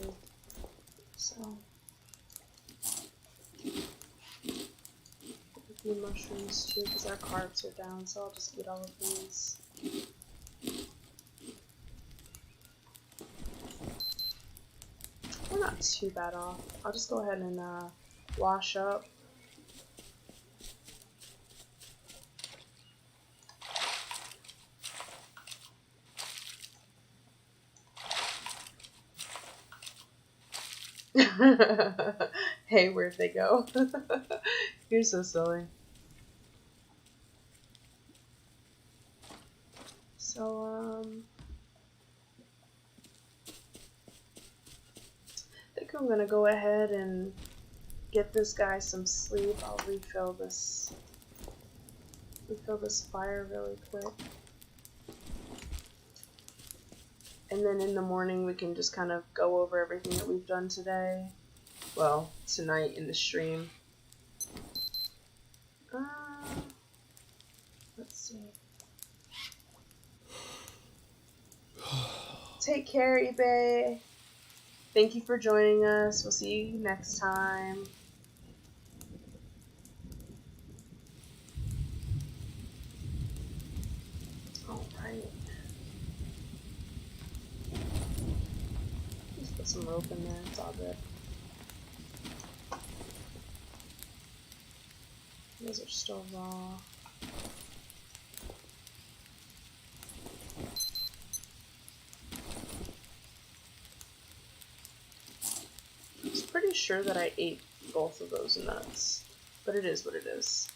So, a few mushrooms too, because our carbs are down, so I'll just eat all of these. We're not too bad off. I'll just go ahead and wash up. Hey, where'd they go? You're so silly. So, I think I'm gonna go ahead and get this guy some sleep. I'll refill this fire really quick. And then in the morning we can just kind of go over everything that we've done today. Well, tonight in the stream. Let's see. Take care, eBay. Thank you for joining us. We'll see you next time. Alright. Just put some rope in there. It's all good. Those are still raw. I'm pretty sure that I ate both of those nuts, but it is what it is.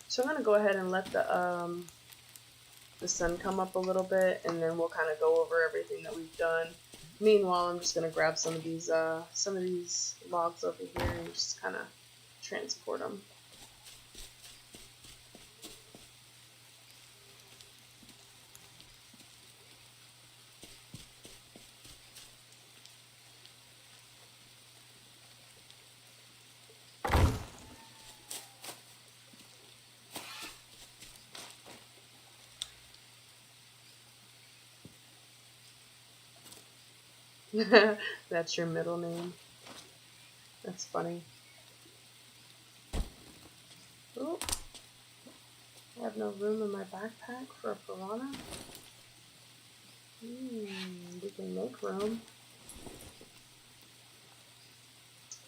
So I'm gonna go ahead and let the sun come up a little bit, and then we'll kind of go over everything that we've done. Meanwhile, I'm just gonna grab some of these logs over here and just kind of transport them. That's your middle name. That's funny. Oh, I have no room in my backpack for a piranha. We can make room.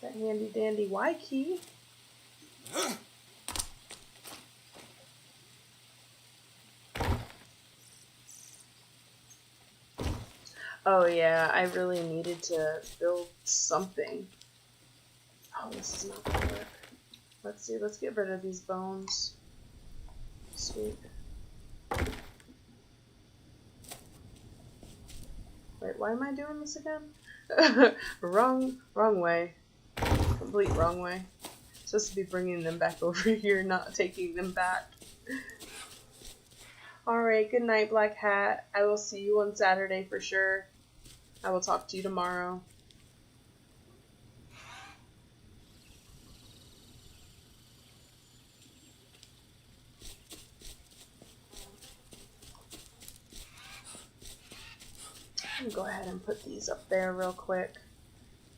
That handy dandy Y key. Oh yeah, I really needed to build something. Oh, this is not gonna work. Let's see, let's get rid of these bones. Sweet. Wait, why am I doing this again? wrong way. Complete wrong way. Supposed to be bringing them back over here, not taking them back. Alright, good night, Black Hat. I will see you on Saturday for sure. I will talk to you tomorrow. I'm gonna go ahead and put these up there real quick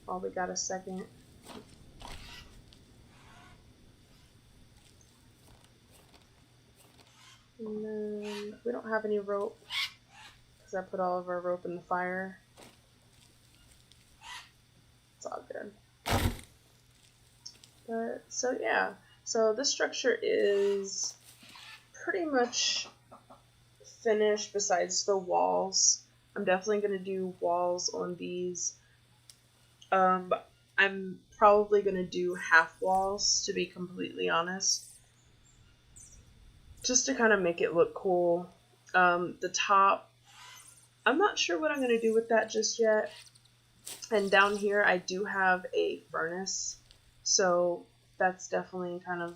while we got a second. And then we don't have any rope because I put all of our rope in the fire. It's all good. But so yeah, so this structure is pretty much finished besides the walls. I'm definitely gonna do walls on these. I'm probably going to do half walls, to be completely honest, just to kind of make it look cool. The top, I'm not sure what I'm going to do with that just yet. And down here I do have a furnace, so that's definitely kind of,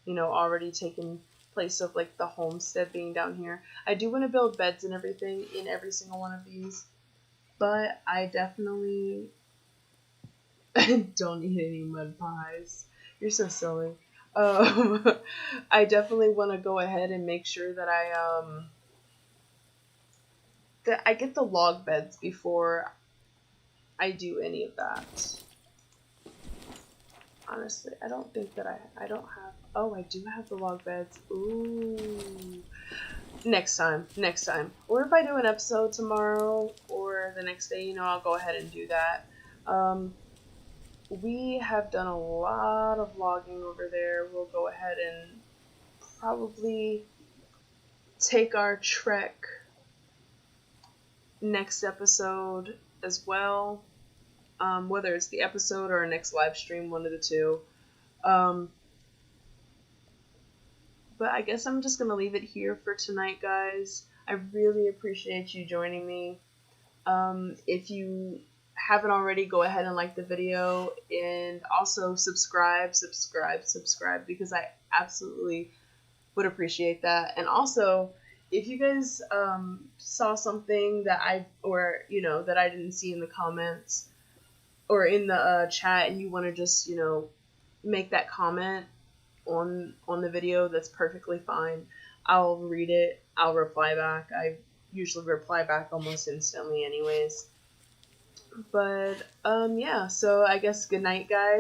already taken place of like the homestead being down here. I do want to build beds and everything in every single one of these, but I definitely don't eat any mud pies. You're so silly. Um, I definitely want to go ahead and make sure that I get the log beds before I do any of that. Honestly, I don't think that I don't have. Oh, I do have the log beds. Ooh. Next time. Or if I do an episode tomorrow or the next day, I'll go ahead and do that. We have done a lot of logging over there. We'll go ahead and probably take our trek next episode as well. Whether it's the episode or our next live stream, one of the two. But I guess I'm just going to leave it here for tonight, guys. I really appreciate you joining me. If you haven't already, go ahead and like the video, and also subscribe, because I absolutely would appreciate that. And also, if you guys saw something that that I didn't see in the comments or in the chat, and you want to just make that comment on the video, that's perfectly fine. I'll read it. I'll reply back. I usually reply back almost instantly anyways. But yeah, so I guess good night, guys.